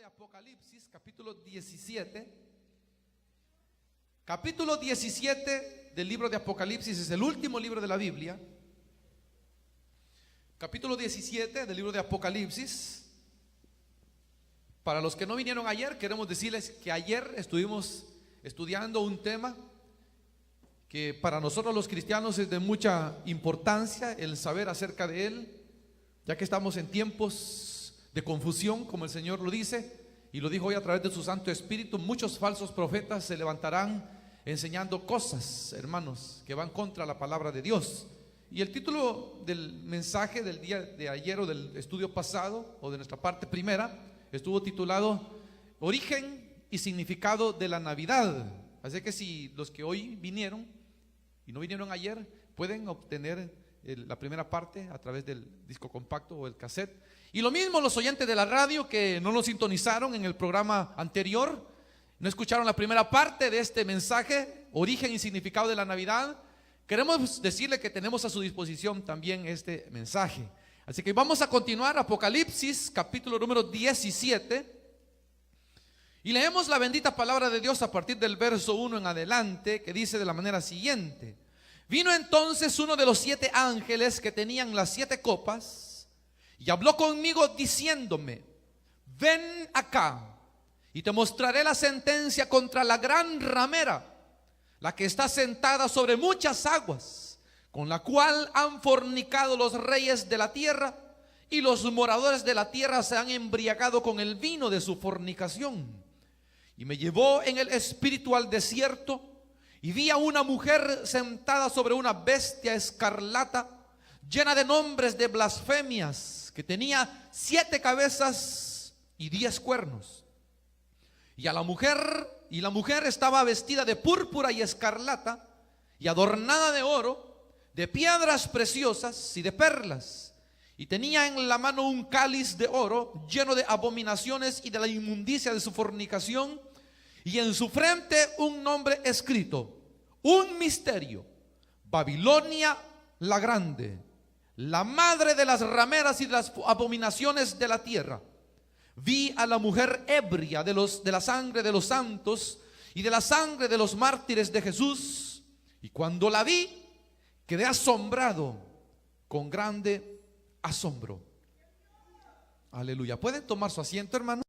de Apocalipsis, capítulo 17. Capítulo 17 del libro de Apocalipsis es el último libro de la Biblia. Capítulo 17 del libro de Apocalipsis. Para los que no vinieron ayer, queremos decirles que ayer estuvimos estudiando un tema que para nosotros los cristianos es de mucha importancia el saber acerca de él, ya que estamos en tiempos de confusión, como el Señor lo dice, y lo dijo hoy a través de su Santo Espíritu. Muchos falsos profetas se levantarán enseñando cosas, hermanos, que van contra la palabra de Dios. Y el título del mensaje del día de ayer o del estudio pasado, o de nuestra parte primera, estuvo titulado Origen y significado de la Navidad. Así que si los que hoy vinieron y no vinieron ayer, pueden obtener la primera parte a través del disco compacto o el cassette. Y lo mismo los oyentes de la radio que no lo sintonizaron en el programa anterior, no escucharon la primera parte de este mensaje, Origen y significado de la Navidad. Queremos decirle que tenemos a su disposición también este mensaje. Así que vamos a continuar Apocalipsis, capítulo número 17. Y leemos la bendita palabra de Dios a partir del verso 1 en adelante, que dice de la manera siguiente: Vino entonces uno de los 7 ángeles que tenían las 7 copas y habló conmigo diciéndome: ven acá y te mostraré la sentencia contra la gran ramera, la que está sentada sobre muchas aguas, con la cual han fornicado los reyes de la tierra, y los moradores de la tierra se han embriagado con el vino de su fornicación. Y me llevó en el espíritu al desierto, y vi a una mujer sentada sobre una bestia escarlata, llena de nombres de blasfemias, que tenía 7 cabezas y 10 cuernos. Y la mujer estaba vestida de púrpura y escarlata, y adornada de oro, de piedras preciosas y de perlas. Y tenía en la mano un cáliz de oro lleno de abominaciones y de la inmundicia de su fornicación, y en su frente un nombre escrito: un misterio, Babilonia la grande, la madre de las rameras y de las abominaciones de la tierra. Vi a la mujer ebria de la sangre de los santos y de la sangre de los mártires de Jesús, y cuando la vi quedé asombrado con grande asombro. Aleluya. ¿Pueden tomar su asiento, hermanos?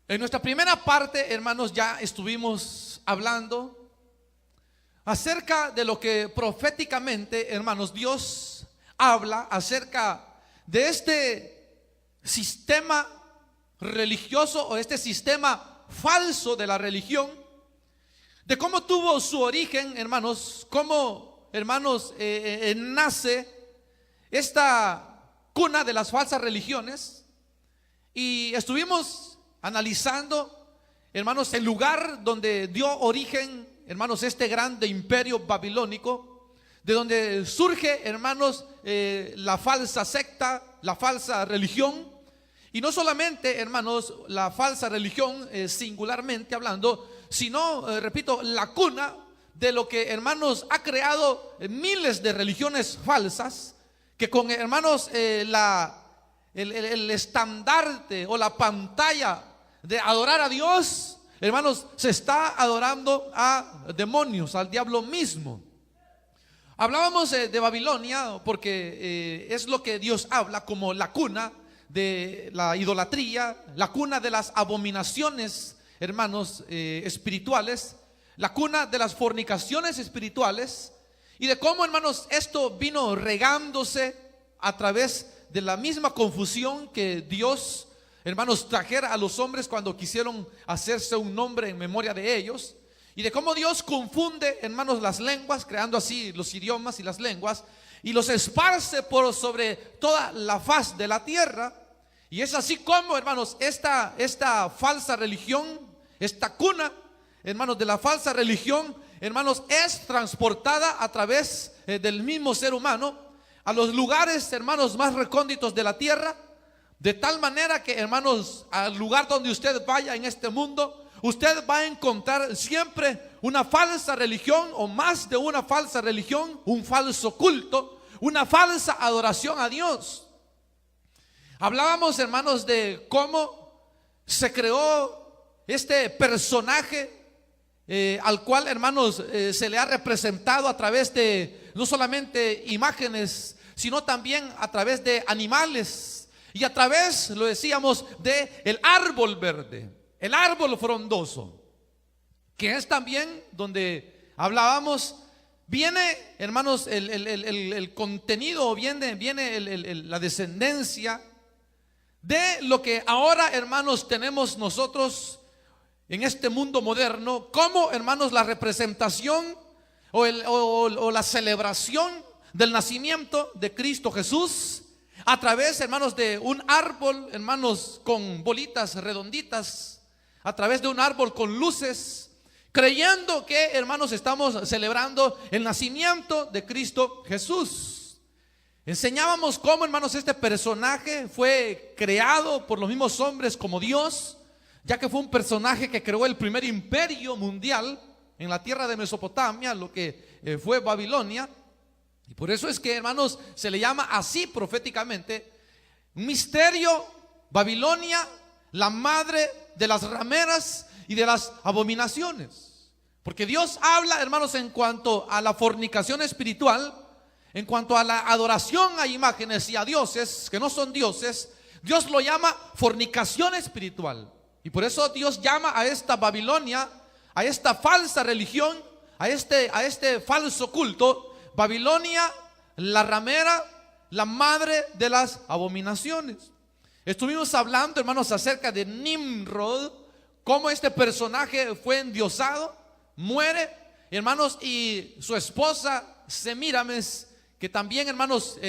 En nuestra primera parte, hermanos, ya estuvimos hablando acerca de lo que proféticamente, hermanos, Dios habla acerca de este sistema religioso o este sistema falso de la religión, de cómo tuvo su origen, hermanos, cómo, hermanos, nace esta cuna de las falsas religiones. Y estuvimos analizando, hermanos, el lugar donde dio origen, hermanos, este grande imperio babilónico, de donde surge, hermanos, la falsa secta, la falsa religión. Y no solamente, hermanos, la falsa religión singularmente hablando, sino, repito, la cuna de lo que, hermanos, ha creado miles de religiones falsas, que con, hermanos, el estandarte o la pantalla de adorar a Dios, hermanos, se está adorando a demonios, al diablo mismo. Hablábamos de Babilonia porque es lo que Dios habla como la cuna de la idolatría, la cuna de las abominaciones, hermanos, espirituales, la cuna de las fornicaciones espirituales, y de cómo, hermanos, esto vino regándose a través de la misma confusión que Dios, hermanos, trajera a los hombres cuando quisieron hacerse un nombre en memoria de ellos. Y de cómo Dios confunde, hermanos, las lenguas, creando así los idiomas y las lenguas, y los esparce por sobre toda la faz de la tierra. Y es así como, hermanos, esta falsa religión, esta cuna, hermanos, de la falsa religión, hermanos, es transportada a través del mismo ser humano a los lugares, hermanos, más recónditos de la tierra, de tal manera que, hermanos, al lugar donde usted vaya en este mundo, usted va a encontrar siempre una falsa religión o más de una falsa religión, un falso culto, una falsa adoración a Dios. Hablábamos, hermanos, de cómo se creó este personaje al cual, hermanos, se le ha representado a través de no solamente imágenes, sino también a través de animales y a través, lo decíamos, de el árbol verde, el árbol frondoso, que es también donde hablábamos. Viene, hermanos, el contenido, viene la descendencia de lo que ahora, hermanos, tenemos nosotros en este mundo moderno, como, hermanos, la representación o la celebración del nacimiento de Cristo Jesús a través, hermanos, de un árbol, hermanos, con bolitas redonditas, a través de un árbol con luces, creyendo que, hermanos, estamos celebrando el nacimiento de Cristo Jesús. Enseñábamos cómo, hermanos, este personaje fue creado por los mismos hombres como Dios, ya que fue un personaje que creó el primer imperio mundial en la tierra de Mesopotamia, lo que fue Babilonia. Y por eso es que, hermanos, se le llama así proféticamente, un misterio, Babilonia, la madre de las rameras y de las abominaciones. Porque Dios habla, hermanos, en cuanto a la fornicación espiritual, en cuanto a la adoración a imágenes y a dioses que no son dioses. Dios lo llama fornicación espiritual. Y por eso Dios llama a esta Babilonia, a esta falsa religión, a este falso culto, Babilonia, la ramera, la madre de las abominaciones. Estuvimos hablando, hermanos, acerca de Nimrod, cómo este personaje fue endiosado, muere, hermanos, y su esposa Semíramis, que también, hermanos,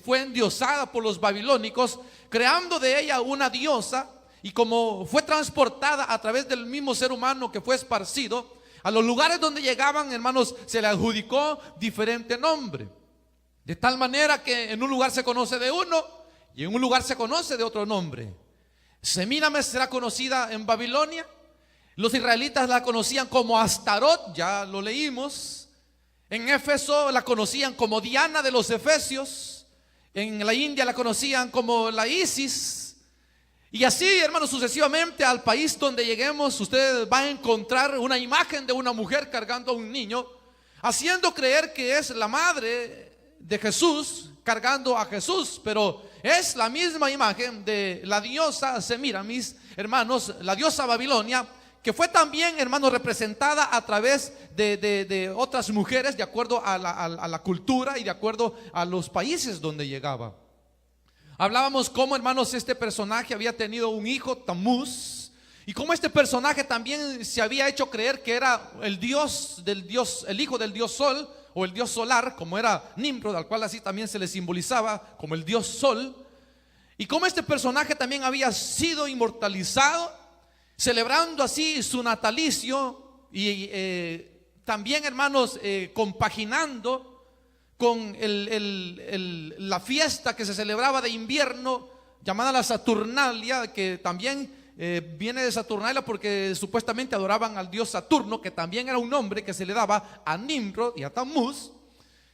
fue endiosada por los babilónicos, creando de ella una diosa. Y como fue transportada a través del mismo ser humano que fue esparcido, a los lugares donde llegaban, hermanos, se le adjudicó diferente nombre. De tal manera que en un lugar se conoce de uno y en un lugar se conoce de otro nombre. Semíramis será conocida en Babilonia. Los israelitas la conocían como Astarot, ya lo leímos. En Éfeso la conocían como Diana de los Efesios. En la India la conocían como la Isis. Y así, hermanos, sucesivamente al país donde lleguemos, usted va a encontrar una imagen de una mujer cargando a un niño, haciendo creer que es la madre de Jesús cargando a Jesús, pero es la misma imagen de la diosa Semíramis, hermanos, la diosa Babilonia, que fue también, hermanos, representada a través de otras mujeres de acuerdo a la cultura y de acuerdo a los países donde llegaba. Hablábamos cómo, hermanos, este personaje había tenido un hijo, Tamuz, y cómo este personaje también se había hecho creer que era el hijo del dios Sol, o el dios solar, como era Nimrod, al cual así también se le simbolizaba como el dios Sol. Y cómo este personaje también había sido inmortalizado, celebrando así su natalicio y también, hermanos, compaginando con la fiesta que se celebraba de invierno llamada la Saturnalia, que también viene de Saturnalia porque supuestamente adoraban al dios Saturno, que también era un nombre que se le daba a Nimrod y a Tamuz,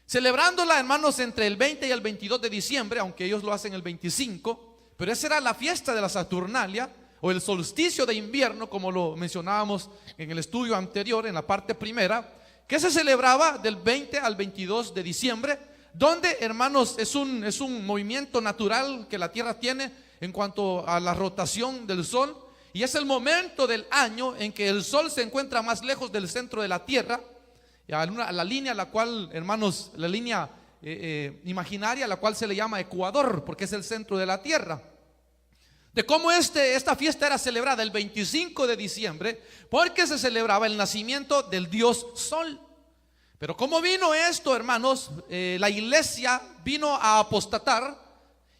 celebrándola, hermanos, entre el 20 y el 22 de diciembre, aunque ellos lo hacen el 25, pero esa era la fiesta de la Saturnalia o el solsticio de invierno, como lo mencionábamos en el estudio anterior, en la parte primera, que se celebraba del 20 al 22 de diciembre, donde, hermanos, es un movimiento natural que la tierra tiene en cuanto a la rotación del sol, y es el momento del año en que el sol se encuentra más lejos del centro de la tierra, a la línea a la cual, hermanos, la línea imaginaria, a la cual se le llama Ecuador, porque es el centro de la tierra. De cómo esta fiesta era celebrada el 25 de diciembre, porque se celebraba el nacimiento del dios Sol. Pero cómo vino esto, hermanos, la iglesia vino a apostatar,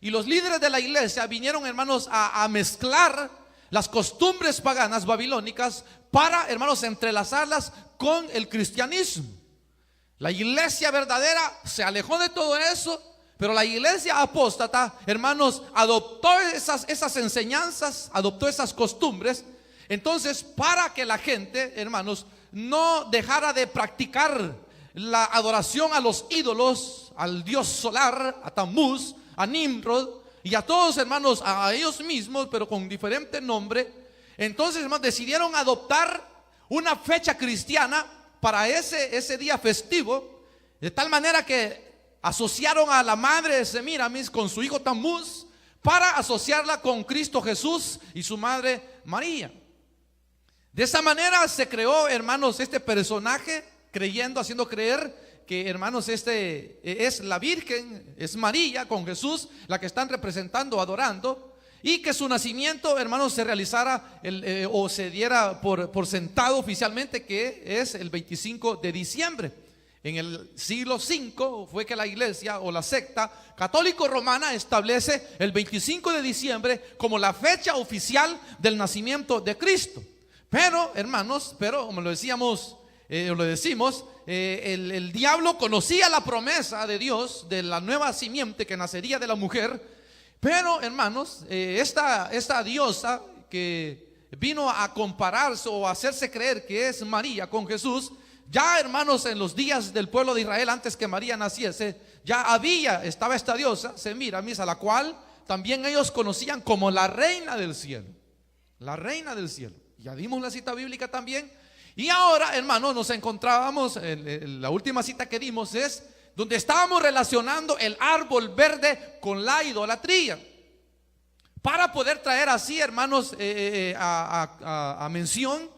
y los líderes de la iglesia vinieron, hermanos, a mezclar las costumbres paganas babilónicas para, hermanos, entrelazarlas con el cristianismo. La iglesia verdadera se alejó de todo eso, pero la iglesia apóstata, hermanos, adoptó esas enseñanzas, adoptó esas costumbres. Entonces, para que la gente, hermanos, no dejara de practicar la adoración a los ídolos, al dios solar, a Tamuz, a Nimrod, y a todos, hermanos, a ellos mismos, pero con diferente nombre. Entonces, hermanos, decidieron adoptar una fecha cristiana para ese día festivo, de tal manera que asociaron a la madre de Semíramis con su hijo Tammuz, para asociarla con Cristo Jesús y su madre María. De esa manera se creó, hermanos, este personaje, haciendo creer que, hermanos, es la Virgen, es María con Jesús, la que están representando, adorando, y que su nacimiento, hermanos, se realizara o se diera por sentado oficialmente, que es el 25 de diciembre. En el siglo V fue que la iglesia o la secta católico-romana establece el 25 de diciembre como la fecha oficial del nacimiento de Cristo. Pero, hermanos, como lo decimos, el diablo conocía la promesa de Dios de la nueva simiente que nacería de la mujer. Pero, hermanos, esta diosa que vino a compararse o a hacerse creer que es María con Jesús, ya, hermanos, en los días del pueblo de Israel, antes que María naciese, estaba esta diosa, Semíramis, a la cual también ellos conocían como la reina del cielo. La reina del cielo. Ya dimos la cita bíblica también. Y ahora, hermanos, nos encontrábamos, en la última cita que dimos es donde estábamos relacionando el árbol verde con la idolatría, para poder traer así, hermanos, a mención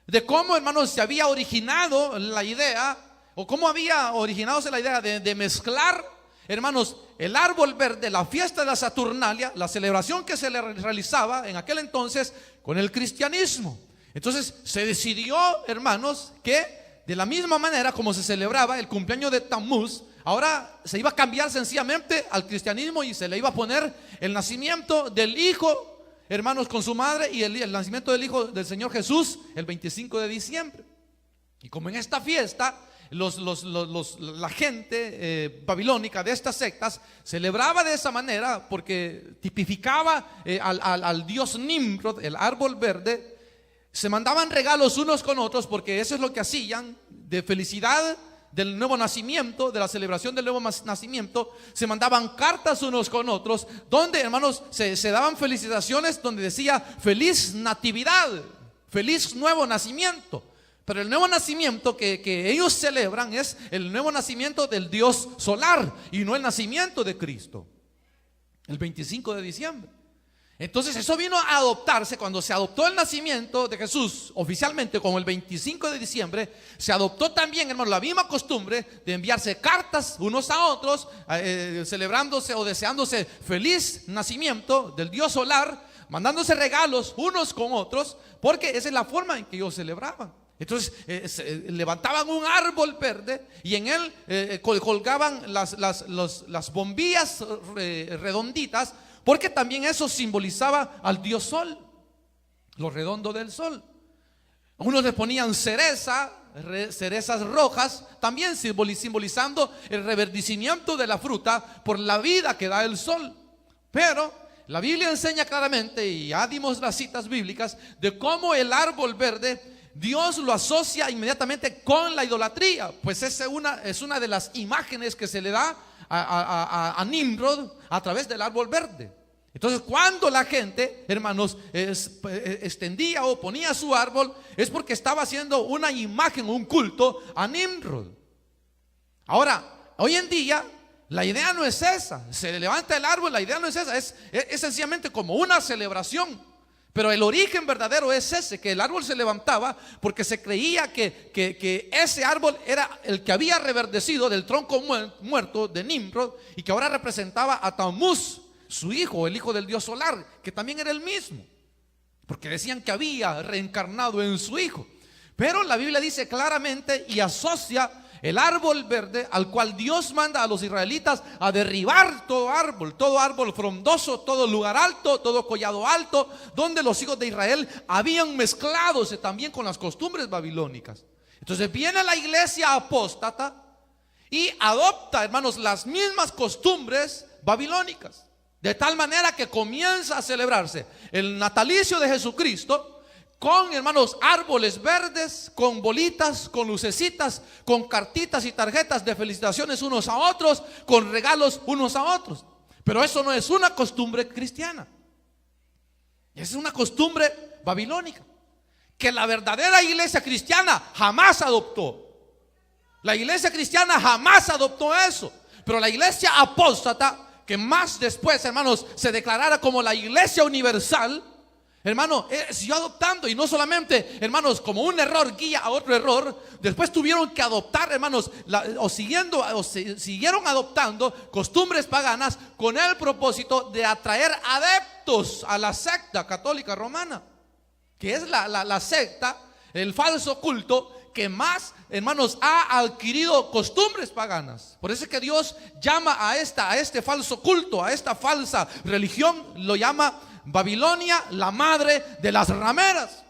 de cómo, hermanos, se había originado la idea, o cómo había originado la idea de mezclar, hermanos, el árbol verde, la fiesta de la Saturnalia, la celebración que se le realizaba en aquel entonces, con el cristianismo. Entonces se decidió, hermanos, que de la misma manera como se celebraba el cumpleaños de Tammuz, ahora se iba a cambiar sencillamente al cristianismo y se le iba a poner el nacimiento del hijo, hermanos, con su madre, y el nacimiento del hijo del Señor Jesús el 25 de diciembre. Y como en esta fiesta la gente babilónica de estas sectas celebraba de esa manera, porque tipificaba al dios Nimrod, el árbol verde, se mandaban regalos unos con otros, porque eso es lo que hacían de felicidad del nuevo nacimiento, de la celebración del nuevo nacimiento. Se mandaban cartas unos con otros, donde, hermanos, se daban felicitaciones, donde decía feliz natividad, feliz nuevo nacimiento. Pero el nuevo nacimiento que ellos celebran es el nuevo nacimiento del Dios solar, y no el nacimiento de Cristo, el 25 de diciembre. Entonces eso vino a adoptarse. Cuando se adoptó el nacimiento de Jesús oficialmente como el 25 de diciembre, se adoptó también, hermano, la misma costumbre de enviarse cartas unos a otros, celebrándose o deseándose feliz nacimiento del Dios solar, mandándose regalos unos con otros, porque esa es la forma en que ellos celebraban. Entonces levantaban un árbol verde y en él colgaban las bombillas redonditas, porque también eso simbolizaba al Dios Sol, lo redondo del sol. Unos le ponían cerezas rojas, también simbolizando el reverdecimiento de la fruta por la vida que da el sol. Pero la Biblia enseña claramente, y ya dimos las citas bíblicas, de cómo el árbol verde Dios lo asocia inmediatamente con la idolatría, pues es una de las imágenes que se le da a Nimrod a través del árbol verde. Entonces, cuando la gente, hermanos, extendía o ponía su árbol, es porque estaba haciendo una imagen, un culto a Nimrod. Ahora, hoy en día la idea no es esa. Se levanta el árbol, la idea no es esa, es sencillamente como una celebración. Pero el origen verdadero es ese, que el árbol se levantaba porque se creía que ese árbol era el que había reverdecido del tronco muerto de Nimrod, y que ahora representaba a Tammuz, su hijo, el hijo del Dios solar, que también era el mismo, porque decían que había reencarnado en su hijo. Pero la Biblia dice claramente y asocia el árbol verde, al cual Dios manda a los israelitas a derribar todo árbol frondoso, todo lugar alto, todo collado alto, donde los hijos de Israel habían mezclado también con las costumbres babilónicas. Entonces viene la iglesia apóstata y adopta, hermanos, las mismas costumbres babilónicas, de tal manera que comienza a celebrarse el natalicio de Jesucristo con, hermanos, árboles verdes, con bolitas, con lucecitas, con cartitas y tarjetas de felicitaciones unos a otros, con regalos unos a otros. Pero eso no es una costumbre cristiana. Es una costumbre babilónica que la verdadera iglesia cristiana jamás adoptó. La iglesia cristiana jamás adoptó eso. Pero la iglesia apóstata, que más después, hermanos, se declarara como la iglesia universal, hermano, siguió adoptando. Y no solamente, hermanos, como un error guía a otro error. Después tuvieron que adoptar, hermanos, siguieron adoptando costumbres paganas con el propósito de atraer adeptos a la secta católica romana, que es la secta, el falso culto que más, hermanos, ha adquirido costumbres paganas. Por eso es que Dios llama a este falso culto, a esta falsa religión, lo llama Babilonia, la madre de las rameras.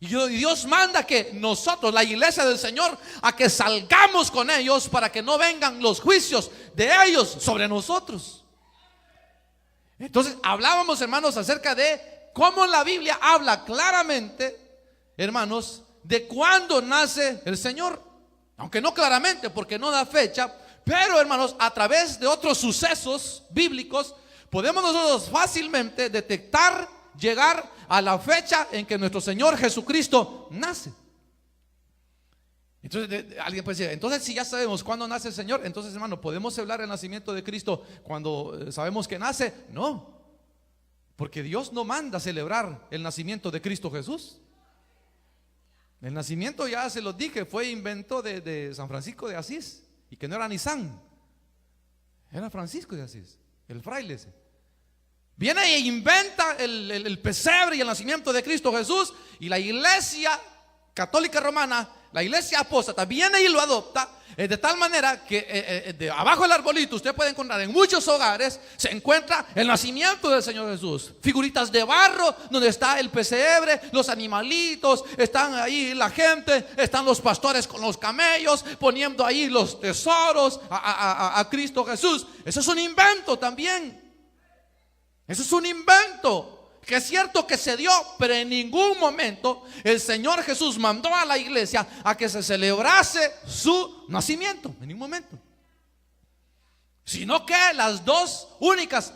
Y Dios manda que nosotros, la iglesia del Señor, a que salgamos con ellos para que no vengan los juicios de ellos sobre nosotros. Entonces hablábamos, hermanos, acerca de cómo la Biblia habla claramente, hermanos, de cuándo nace el Señor. Aunque no claramente, porque no da fecha, pero, hermanos, a través de otros sucesos bíblicos podemos nosotros fácilmente detectar, llegar a la fecha en que nuestro Señor Jesucristo nace. Entonces alguien puede decir, entonces si ya sabemos cuándo nace el Señor, entonces, hermano, ¿podemos celebrar el nacimiento de Cristo cuando sabemos que nace? No, porque Dios no manda celebrar el nacimiento de Cristo Jesús. El nacimiento, ya se los dije, fue invento de San Francisco de Asís, y que no era ni San, era Francisco de Asís, el fraile ese. Viene e inventa el pesebre y el nacimiento de Cristo Jesús, y la iglesia católica romana, la iglesia apóstata, viene y lo adopta, de tal manera que de abajo del arbolito usted puede encontrar en muchos hogares, se encuentra el nacimiento del Señor Jesús. Figuritas de barro donde está el pesebre, los animalitos, están ahí la gente, están los pastores con los camellos poniendo ahí los tesoros a Cristo Jesús. Eso es un invento también. Eso es un invento. Que es cierto que se dio, pero en ningún momento el Señor Jesús mandó a la iglesia a que se celebrase su nacimiento. En ningún momento. Sino que las dos únicas,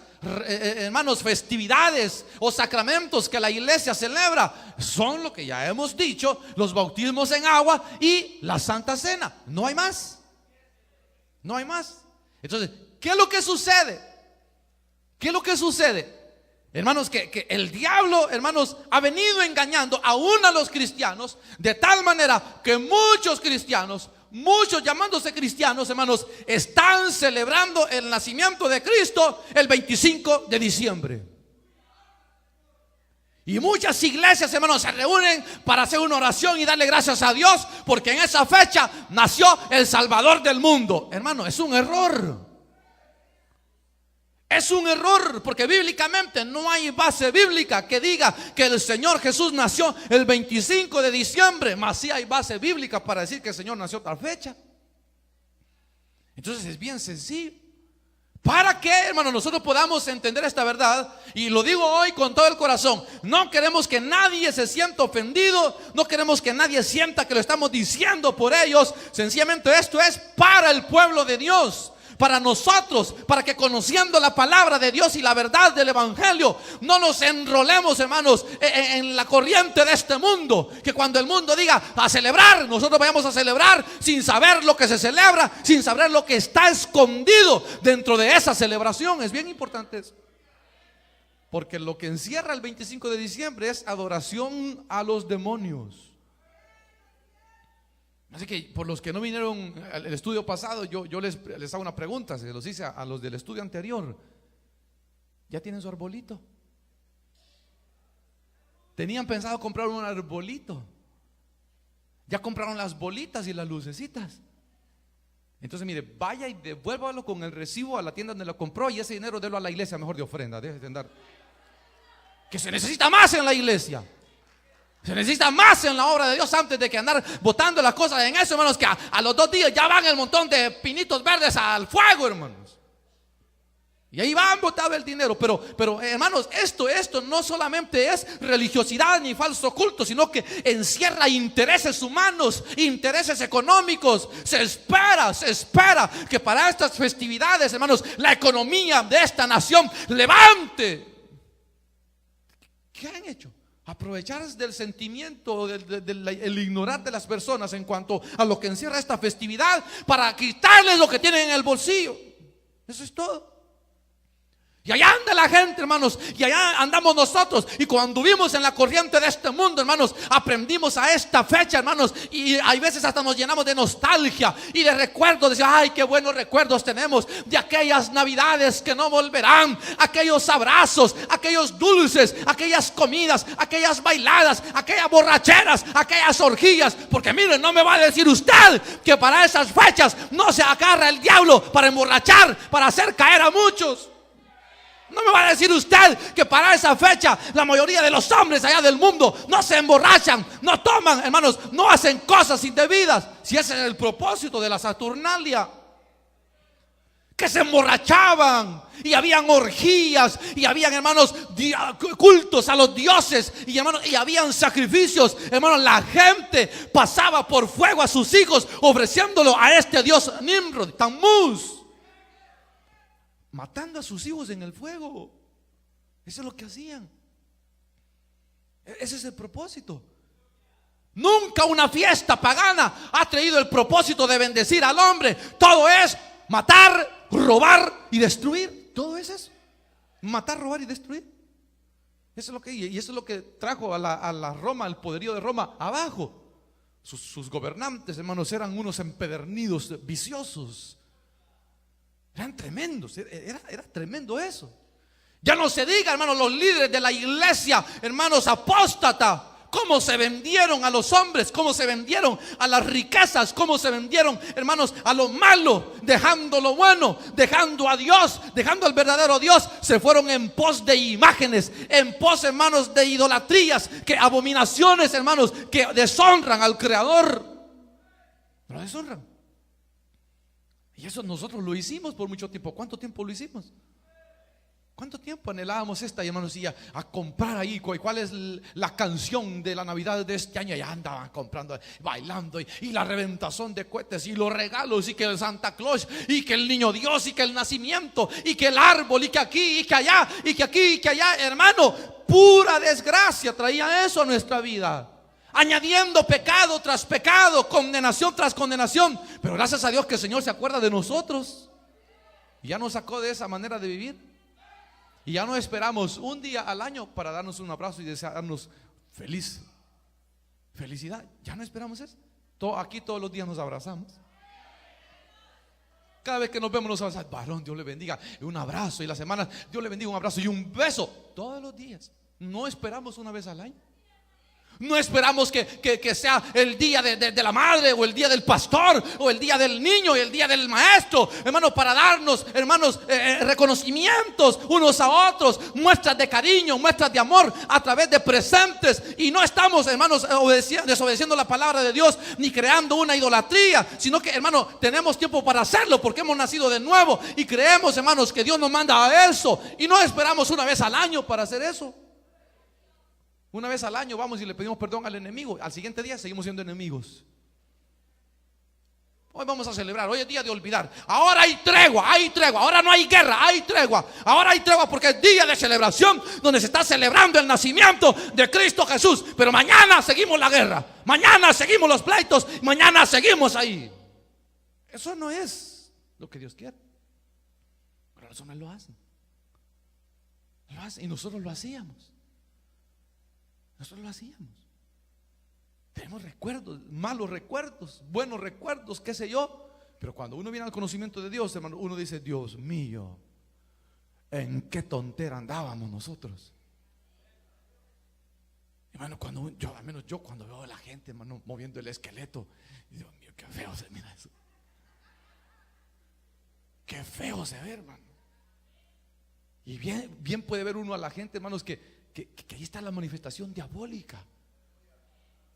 hermanos, festividades o sacramentos que la iglesia celebra son lo que ya hemos dicho: los bautismos en agua y la Santa Cena. No hay más. No hay más. Entonces, ¿qué es lo que sucede? ¿Qué es lo que sucede? Hermanos, que el diablo, hermanos, ha venido engañando aún a los cristianos, de tal manera que muchos cristianos, muchos llamándose cristianos, hermanos, están celebrando el nacimiento de Cristo el 25 de diciembre. Y muchas iglesias, hermanos, se reúnen para hacer una oración y darle gracias a Dios, porque en esa fecha nació el Salvador del mundo. Hermano, es un error. Es un error, porque bíblicamente no hay base bíblica que diga que el Señor Jesús nació el 25 de diciembre, mas sí hay base bíblica para decir que el Señor nació tal fecha. Entonces es bien sencillo. Para que, hermano, nosotros podamos entender esta verdad, y lo digo hoy con todo el corazón, no queremos que nadie se sienta ofendido, no queremos que nadie sienta que lo estamos diciendo por ellos. Sencillamente esto es para el pueblo de Dios, para nosotros, para que conociendo la palabra de Dios y la verdad del evangelio, no nos enrolemos, hermanos, en la corriente de este mundo. Que cuando el mundo diga a celebrar, nosotros vayamos a celebrar sin saber lo que se celebra, sin saber lo que está escondido dentro de esa celebración. Es bien importante eso, porque lo que encierra el 25 de diciembre es adoración a los demonios. Así que por los que no vinieron al estudio pasado, yo les hago una pregunta, se los hice a los del estudio anterior. ¿Ya tienen su arbolito? ¿Tenían pensado comprar un arbolito? ¿Ya compraron las bolitas y las lucecitas? Entonces mire, vaya y devuélvalo con el recibo a la tienda donde lo compró, y ese dinero délo a la iglesia mejor de ofrenda. Deje de andar, que se necesita más en la iglesia. Se necesita más en la obra de Dios antes de que andar botando las cosas en eso, hermanos, que a los 2 días ya van el montón de pinitos verdes al fuego, hermanos. Y ahí van botado el dinero. Pero hermanos, esto no solamente es religiosidad ni falso culto, sino que encierra intereses humanos, intereses económicos. Se espera que para estas festividades, hermanos, la economía de esta nación levante. ¿Qué han hecho? Aprovecharse del sentimiento, el ignorar de las personas en cuanto a lo que encierra esta festividad, para quitarles lo que tienen en el bolsillo. Eso es todo. Y allá anda la gente, hermanos, y allá andamos nosotros. Y cuando vivimos en la corriente de este mundo, hermanos, aprendimos a esta fecha, hermanos, y hay veces hasta nos llenamos de nostalgia y de recuerdos. Decimos, ay, qué buenos recuerdos tenemos de aquellas navidades que no volverán, aquellos abrazos, aquellos dulces, aquellas comidas, aquellas bailadas, aquellas borracheras, aquellas orgías. Porque miren, no me va a decir usted que para esas fechas no se agarra el diablo para emborrachar, para hacer caer a muchos. No me va a decir usted que para esa fecha la mayoría de los hombres allá del mundo no se emborrachan, no toman, hermanos, no hacen cosas indebidas. Si ese es el propósito de la Saturnalia, que se emborrachaban y habían orgías y habían, hermanos, cultos a los dioses y, hermanos, y habían sacrificios. Hermanos, la gente pasaba por fuego a sus hijos ofreciéndolo a este dios Nimrod, Tammuz, matando a sus hijos en el fuego. Eso es lo que hacían. Ese es el propósito. Nunca una fiesta pagana ha traído el propósito de bendecir al hombre. Todo es matar, robar y destruir. Todo es eso. Matar, robar y destruir. Eso es lo que, y eso es lo que trajo a la Roma, el poderío de Roma abajo. Sus gobernantes, hermanos, eran unos empedernidos, viciosos. Eran tremendos, era tremendo eso. Ya no se diga, hermanos, los líderes de la iglesia, hermanos, apóstata, cómo se vendieron a los hombres, cómo se vendieron a las riquezas, cómo se vendieron, hermanos, a lo malo, dejando lo bueno, dejando a Dios, dejando al verdadero Dios. Se fueron en pos de imágenes, en pos, hermanos, de idolatrías, que abominaciones, hermanos, que deshonran al Creador. Lo deshonran. Y eso nosotros lo hicimos por mucho tiempo. ¿Cuánto tiempo lo hicimos? ¿Cuánto tiempo anhelábamos esta, hermanos, y a comprar ahí cuál es la canción de la Navidad de este año? Ya andaban comprando, bailando, y la reventazón de cohetes y los regalos, y que el Santa Claus, y que el niño Dios, y que el nacimiento, y que el árbol, y que aquí, y que allá, y que aquí, y que allá. Hermano, pura desgracia traía eso a nuestra vida, añadiendo pecado tras pecado, condenación tras condenación. Pero gracias a Dios que el Señor se acuerda de nosotros y ya nos sacó de esa manera de vivir. Y ya no esperamos un día al año para darnos un abrazo y desearnos felicidad. Ya no esperamos eso. Aquí todos los días nos abrazamos. Cada vez que nos vemos nos abrazamos. Varón, Dios le bendiga. Un abrazo. Y la semana, Dios le bendiga, un abrazo y un beso. Todos los días. No esperamos una vez al año. No esperamos que sea el día de la madre, o el día del pastor, o el día del niño, y el día del maestro, hermanos, para darnos, hermanos, reconocimientos unos a otros, muestras de cariño, muestras de amor a través de presentes. Y no estamos, hermanos, desobedeciendo la palabra de Dios, ni creando una idolatría, sino que, hermanos, tenemos tiempo para hacerlo, porque hemos nacido de nuevo y creemos, hermanos, que Dios nos manda a eso. Y no esperamos una vez al año para hacer eso. Una vez al año vamos y le pedimos perdón al enemigo. Al siguiente día seguimos siendo enemigos. Hoy vamos a celebrar, hoy es día de olvidar. Ahora hay tregua, ahora no hay guerra, hay tregua. Ahora hay tregua porque es día de celebración, donde se está celebrando el nacimiento de Cristo Jesús. Pero mañana seguimos la guerra, mañana seguimos los pleitos, mañana seguimos ahí. Eso no es lo que Dios quiere. Pero los hombres lo hacen. Y nosotros lo hacíamos. Nosotros lo hacíamos. Tenemos recuerdos, malos recuerdos, buenos recuerdos, qué sé yo. Pero cuando uno viene al conocimiento de Dios, hermano, uno dice: Dios mío, ¿en qué tontera andábamos nosotros? Hermano, al menos yo cuando veo a la gente, hermano, moviendo el esqueleto, Dios mío, qué feo se mira eso. Qué feo se ve, hermano. Y bien puede ver uno a la gente, hermanos, que ahí está la manifestación diabólica.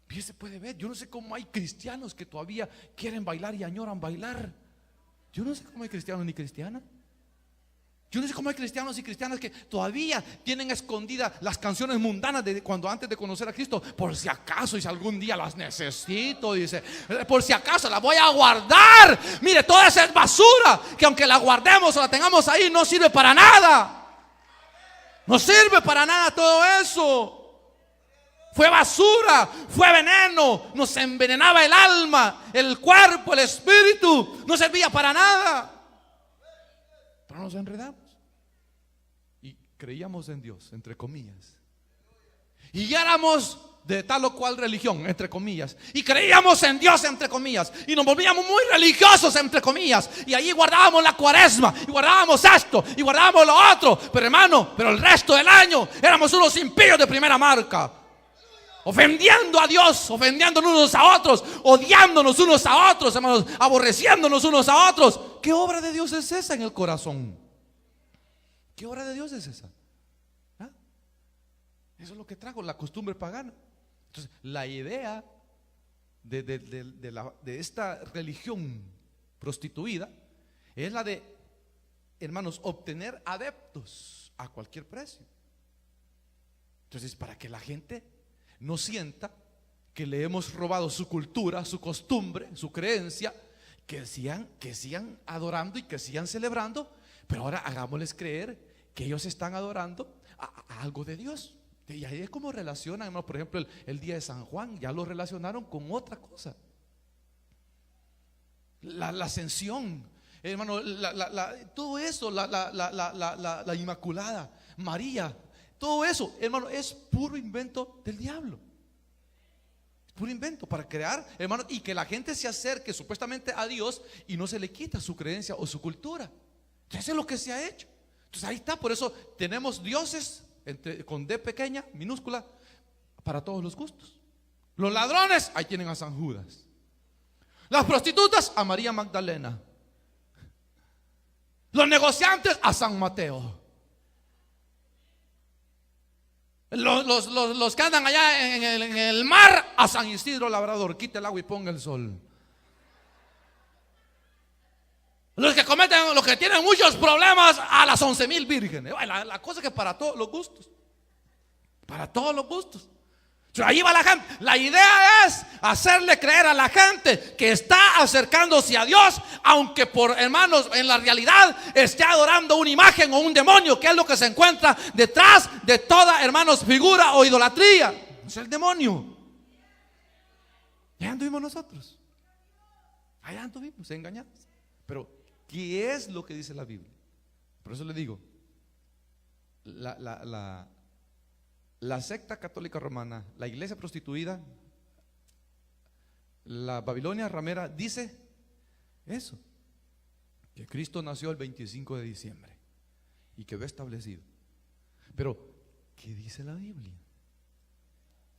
Bien se puede ver. Yo no sé cómo hay cristianos que todavía quieren bailar y añoran bailar. Yo no sé cómo hay cristianos ni cristianas. Yo no sé cómo hay cristianos y cristianas que todavía tienen escondidas las canciones mundanas de cuando antes de conocer a Cristo. Por si acaso, y si algún día las necesito, dice, por si acaso las voy a guardar. Mire, toda esa es basura que aunque la guardemos o la tengamos ahí, no sirve para nada. No sirve para nada todo eso. Fue basura, fue veneno, nos envenenaba el alma, el cuerpo, el espíritu. No servía para nada. Pero nos enredamos y creíamos en Dios, entre comillas, y ya éramos de tal o cual religión, entre comillas, y creíamos en Dios, entre comillas, y nos volvíamos muy religiosos, entre comillas, y allí guardábamos la cuaresma, y guardábamos esto, y guardábamos lo otro. Pero hermano, pero el resto del año éramos unos impíos de primera marca, ofendiendo a Dios, ofendiéndonos unos a otros, odiándonos unos a otros, hermanos, aborreciéndonos unos a otros. ¿Qué obra de Dios es esa en el corazón? ¿Qué obra de Dios es esa? ¿Ah? Eso es lo que trajo la costumbre pagana. Entonces, la idea de esta religión prostituida es la de, hermanos, obtener adeptos a cualquier precio. Entonces, para que la gente no sienta que le hemos robado su cultura, su costumbre, su creencia, que sigan adorando y que sigan celebrando, pero ahora hagámosles creer que ellos están adorando a algo de Dios. Y ahí es como relacionan, hermano, por ejemplo, el día de San Juan, ya lo relacionaron con otra cosa. La ascensión, hermano, todo eso, la Inmaculada, María, todo eso, hermano, es puro invento del diablo. Es puro invento para crear, hermano, y que la gente se acerque supuestamente a Dios y no se le quita su creencia o su cultura. Entonces, eso es lo que se ha hecho. Entonces ahí está, por eso tenemos dioses con D pequeña, minúscula, para todos los gustos. Los ladrones, ahí tienen a San Judas. Las prostitutas, a María Magdalena. Los negociantes, a San Mateo. Los que andan allá en el mar, a San Isidro Labrador. Quite el agua y ponga el sol. Los que tienen muchos problemas, a las 11,000 vírgenes. La cosa es que para todos los gustos. Para todos los gustos. Ahí va la gente. La idea es hacerle creer a la gente que está acercándose a Dios, aunque por, hermanos, en la realidad esté adorando una imagen o un demonio, que es lo que se encuentra detrás de toda, hermanos, figura o idolatría. Es el demonio. Ya anduvimos nosotros. Allá anduvimos engañados. Pero ¿qué es lo que dice la Biblia? Por eso le digo, la secta católica romana, la iglesia prostituida, la Babilonia ramera, dice eso, que Cristo nació el 25 de diciembre y quedó establecido. Pero ¿qué dice la Biblia?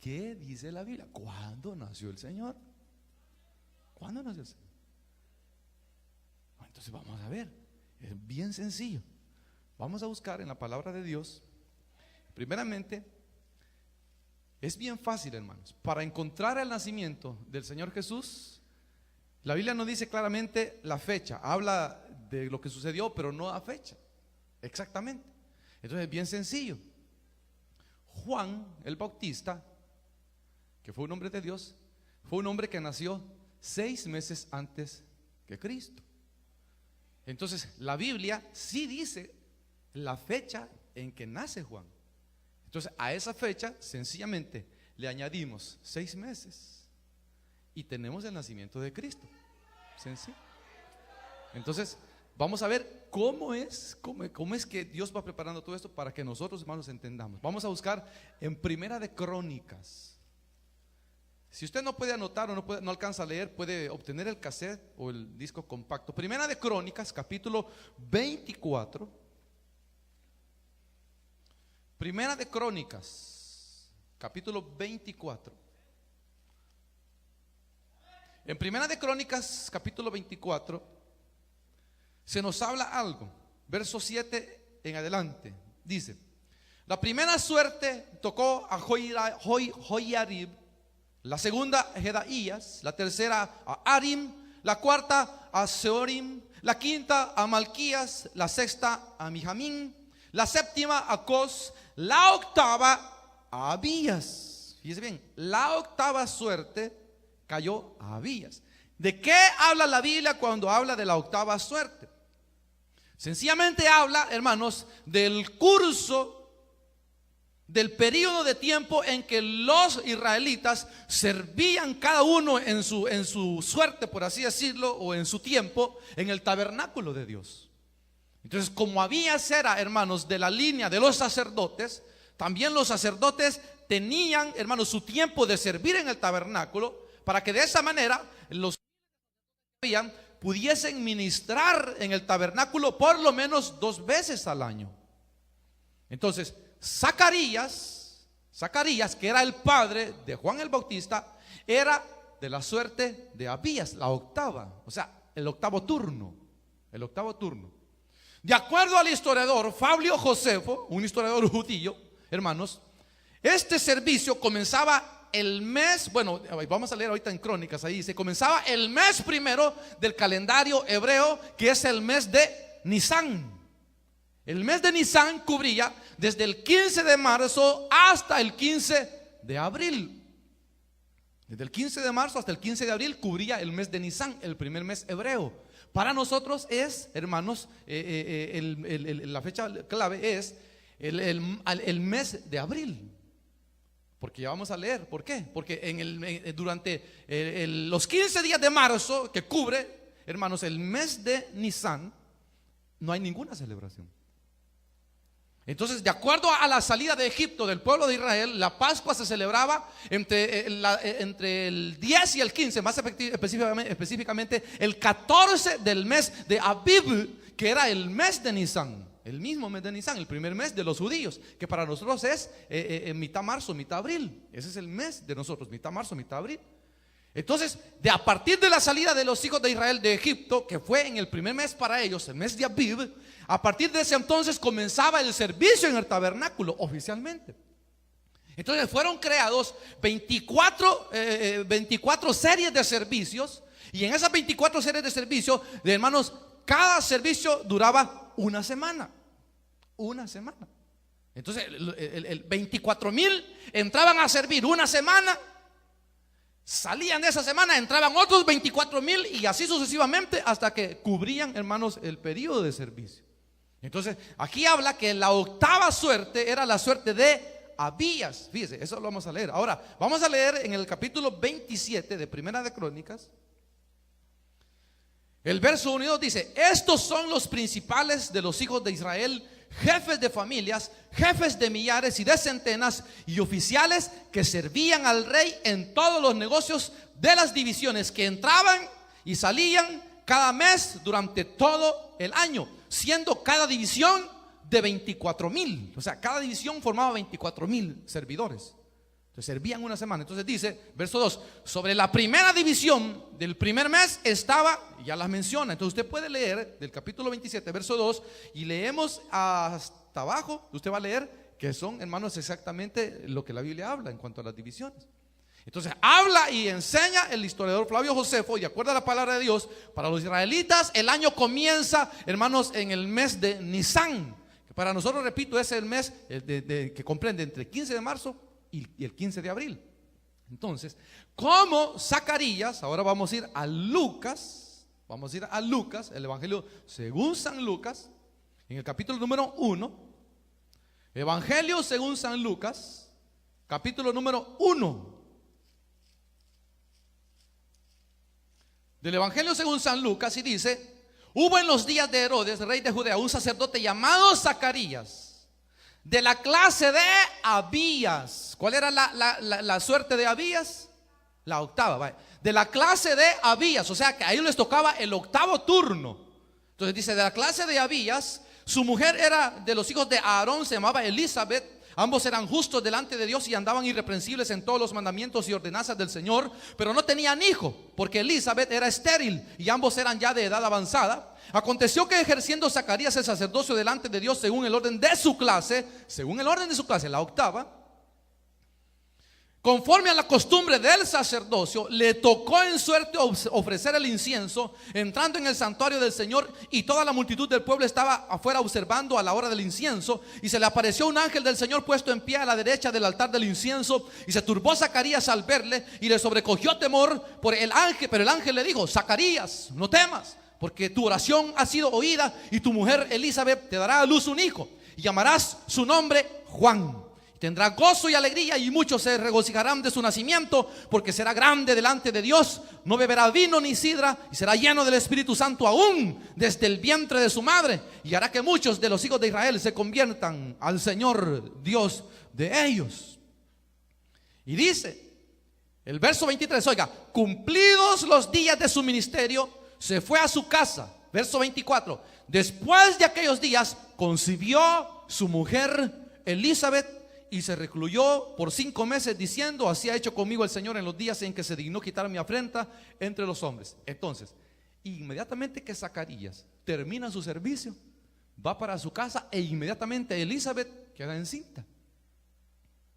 ¿Qué dice la Biblia? ¿Cuándo nació el Señor? ¿Cuándo nació el Señor? Entonces vamos a ver, es bien sencillo. Vamos a buscar en la palabra de Dios. Primeramente, es bien fácil, hermanos. Para encontrar el nacimiento del Señor Jesús, la Biblia no dice claramente la fecha. Habla de lo que sucedió, pero no da fecha exactamente. Entonces es bien sencillo. Juan el Bautista, que fue un hombre de Dios, fue un hombre que nació 6 meses antes que Cristo. Entonces la Biblia sí dice la fecha en que nace Juan. Entonces a esa fecha sencillamente le añadimos 6 meses y tenemos el nacimiento de Cristo. Sencillo. Entonces vamos a ver cómo es que Dios va preparando todo esto para que nosotros, hermanos, entendamos. Vamos a buscar en Primera de Crónicas. Si usted no puede anotar o no alcanza a leer, puede obtener el cassette o el disco compacto. Primera de Crónicas, capítulo 24. Primera de Crónicas, capítulo 24. En Primera de Crónicas, capítulo 24, se nos habla algo. Verso 7 en adelante. Dice: la primera suerte tocó a Joiarib, la segunda a Jedaías, la tercera a Arim, la cuarta a Seorim, la quinta a Malquías, la sexta a Mijamín, la séptima a Cos, la octava a Abías. Fíjese bien, la octava suerte cayó a Abías. ¿De qué habla la Biblia cuando habla de la octava suerte? Sencillamente habla, hermanos, del curso, del periodo de tiempo en que los israelitas servían cada uno en su suerte, por así decirlo, o en su tiempo, en el tabernáculo de Dios. Entonces, como Abías era, hermanos, de la línea de los sacerdotes, también los sacerdotes tenían, hermanos, su tiempo de servir en el tabernáculo, para que de esa manera los que pudiesen ministrar en el tabernáculo por lo menos 2 veces al año. Entonces, Zacarías, que era el padre de Juan el Bautista, era de la suerte de Abías, la octava, o sea, el octavo turno. De acuerdo al historiador Fabio Josefo, un historiador judío, hermanos, este servicio comenzaba el mes, bueno, vamos a leer ahorita en Crónicas, ahí dice, comenzaba el mes primero del calendario hebreo, que es el mes de Nisán. El mes de Nisán cubría desde el 15 de marzo hasta el 15 de abril. Desde el 15 de marzo hasta el 15 de abril cubría el mes de Nisán, el primer mes hebreo. Para nosotros es, hermanos, la fecha clave es el mes de abril. Porque ya vamos a leer, ¿por qué? Porque durante los 15 días de marzo que cubre, hermanos, el mes de Nisán, no hay ninguna celebración. Entonces, de acuerdo a la salida de Egipto del pueblo de Israel, la Pascua se celebraba entre el 10 y el 15, más específicamente el 14 del mes de Abib, que era el mes de Nisán, el mismo mes de Nisán, el primer mes de los judíos, que para nosotros es mitad marzo, mitad abril. Ese es el mes de nosotros, mitad marzo, mitad abril. Entonces, a partir de la salida de los hijos de Israel de Egipto, que fue en el primer mes para ellos, el mes de Abib, a partir de ese entonces comenzaba el servicio en el tabernáculo oficialmente. Entonces fueron creados 24 series de servicios, y en esas 24 series de servicios, hermanos, cada servicio duraba una semana. Entonces, 24,000 entraban a servir una semana. Salían de esa semana, entraban otros 24,000 y así sucesivamente hasta que cubrían, hermanos, el periodo de servicio. Entonces, aquí habla que la octava suerte era la suerte de Abías. Fíjese, eso lo vamos a leer. Ahora, vamos a leer en el capítulo 27 de Primera de Crónicas. El verso 1 y 2 dice: estos son los principales de los hijos de Israel, jefes de familias, jefes de millares y de centenas, y oficiales que servían al rey en todos los negocios de las divisiones que entraban y salían cada mes durante todo el año, siendo cada división de 24,000. O sea, cada división formaba 24,000 servidores. Entonces servían una semana. Entonces dice, verso 2: sobre la primera división del primer mes estaba, ya las menciona. Entonces usted puede leer del capítulo 27, verso 2, y leemos hasta abajo. Usted va a leer que son, hermanos, exactamente lo que la Biblia habla en cuanto a las divisiones. Entonces habla y enseña el historiador Flavio Josefo, y de acuerdo a la palabra de Dios, para los israelitas el año comienza, hermanos, en el mes de Nisán, que para nosotros, repito, es el mes que comprende entre el 15 de marzo y el 15 de abril. Entonces, como Zacarías, ahora vamos a ir a Lucas, el Evangelio según San Lucas, en el capítulo número 1, Evangelio según San Lucas, capítulo número 1. Del Evangelio según San Lucas, y dice: hubo en los días de Herodes, rey de Judea, un sacerdote llamado Zacarías, de la clase de Abías. ¿Cuál era la suerte de Abías? La octava, vaya. De la clase de Abías, o sea que a ellos les tocaba el octavo turno. Entonces dice, de la clase de Abías, su mujer era de los hijos de Aarón, se llamaba Elizabeth. Ambos eran justos delante de Dios y andaban irreprensibles en todos los mandamientos y ordenanzas del Señor, pero no tenían hijo, porque Elizabeth era estéril y ambos eran ya de edad avanzada. Aconteció que, ejerciendo Zacarías el sacerdocio delante de Dios según el orden de su clase, la octava, Conforme a la costumbre del sacerdocio, le tocó en suerte ofrecer el incienso, entrando en el santuario del Señor, y toda la multitud del pueblo estaba afuera observando a la hora del incienso. Y se le apareció un ángel del Señor puesto en pie a la derecha del altar del incienso, y se turbó Zacarías al verle, y le sobrecogió temor por el ángel. Pero el ángel le dijo: Zacarías, no temas, porque tu oración ha sido oída, y tu mujer Elizabeth te dará a luz un hijo, y llamarás su nombre Juan. Tendrá gozo y alegría, y muchos se regocijarán de su nacimiento, porque será grande delante de Dios. No beberá vino ni sidra, y será lleno del Espíritu Santo aún desde el vientre de su madre, y hará que muchos de los hijos de Israel se conviertan al Señor Dios de ellos. Y dice el verso 23, oiga, cumplidos los días de su ministerio, se fue a su casa. Verso 24, después de aquellos días concibió su mujer Elizabeth, y se recluyó por 5 meses, diciendo: así ha hecho conmigo el Señor en los días en que se dignó quitar mi afrenta entre los hombres. Entonces, inmediatamente que Zacarías termina su servicio, va para su casa, e inmediatamente Elizabeth queda encinta.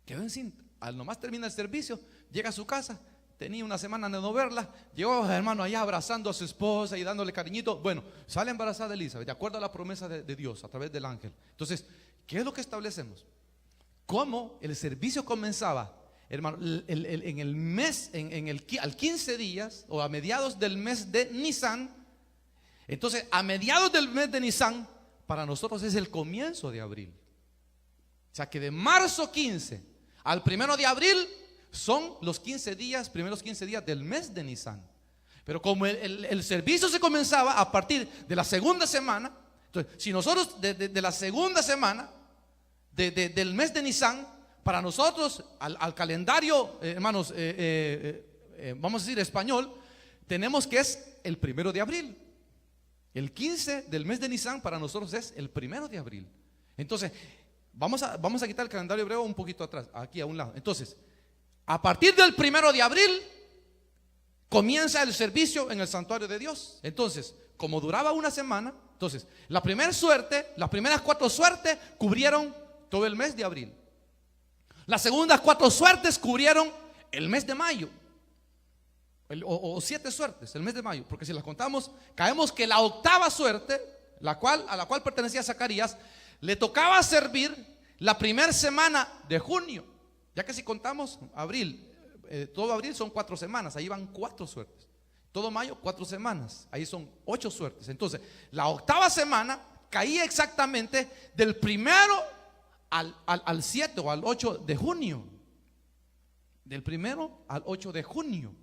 Quedó encinta. Al nomás termina el servicio, llega a su casa. Tenía una semana de no verla. Llegó, hermano, allá abrazando a su esposa y dándole cariñito. Bueno, sale embarazada Elizabeth, de acuerdo a la promesa de Dios a través del ángel. Entonces, ¿qué es lo que establecemos? Cómo el servicio comenzaba, hermano, en el mes, al 15 días o a mediados del mes de Nisan. Entonces, a mediados del mes de Nisan, para nosotros es el comienzo de abril. O sea que de marzo 15 al 1 de abril son los 15 días, primeros 15 días del mes de Nisan. Pero como el servicio se comenzaba a partir de la segunda semana, entonces, si nosotros de la segunda semana del mes de Nisan, para nosotros, al calendario, hermanos, vamos a decir español, tenemos que es el 1 de abril. El 15 del mes de Nisan para nosotros es el 1 de abril. Entonces, vamos a quitar el calendario hebreo un poquito atrás, aquí a un lado. Entonces, a partir del 1 de abril comienza el servicio en el santuario de Dios. Entonces, como duraba una semana, entonces, la primera suerte, las primeras 4 suertes cubrieron todo el mes de abril. Las segundas 4 suertes cubrieron el mes de mayo, o 7 suertes, el mes de mayo, porque si las contamos, caemos que la octava suerte, a la cual pertenecía Zacarías, le tocaba servir la primera semana de junio. Ya que si contamos abril, todo abril son 4 semanas, ahí van 4 suertes. Todo mayo 4 semanas, ahí son 8 suertes. Entonces, la octava semana caía exactamente del 1 al 7 o al 8 de junio. Del 1 al 8 de junio,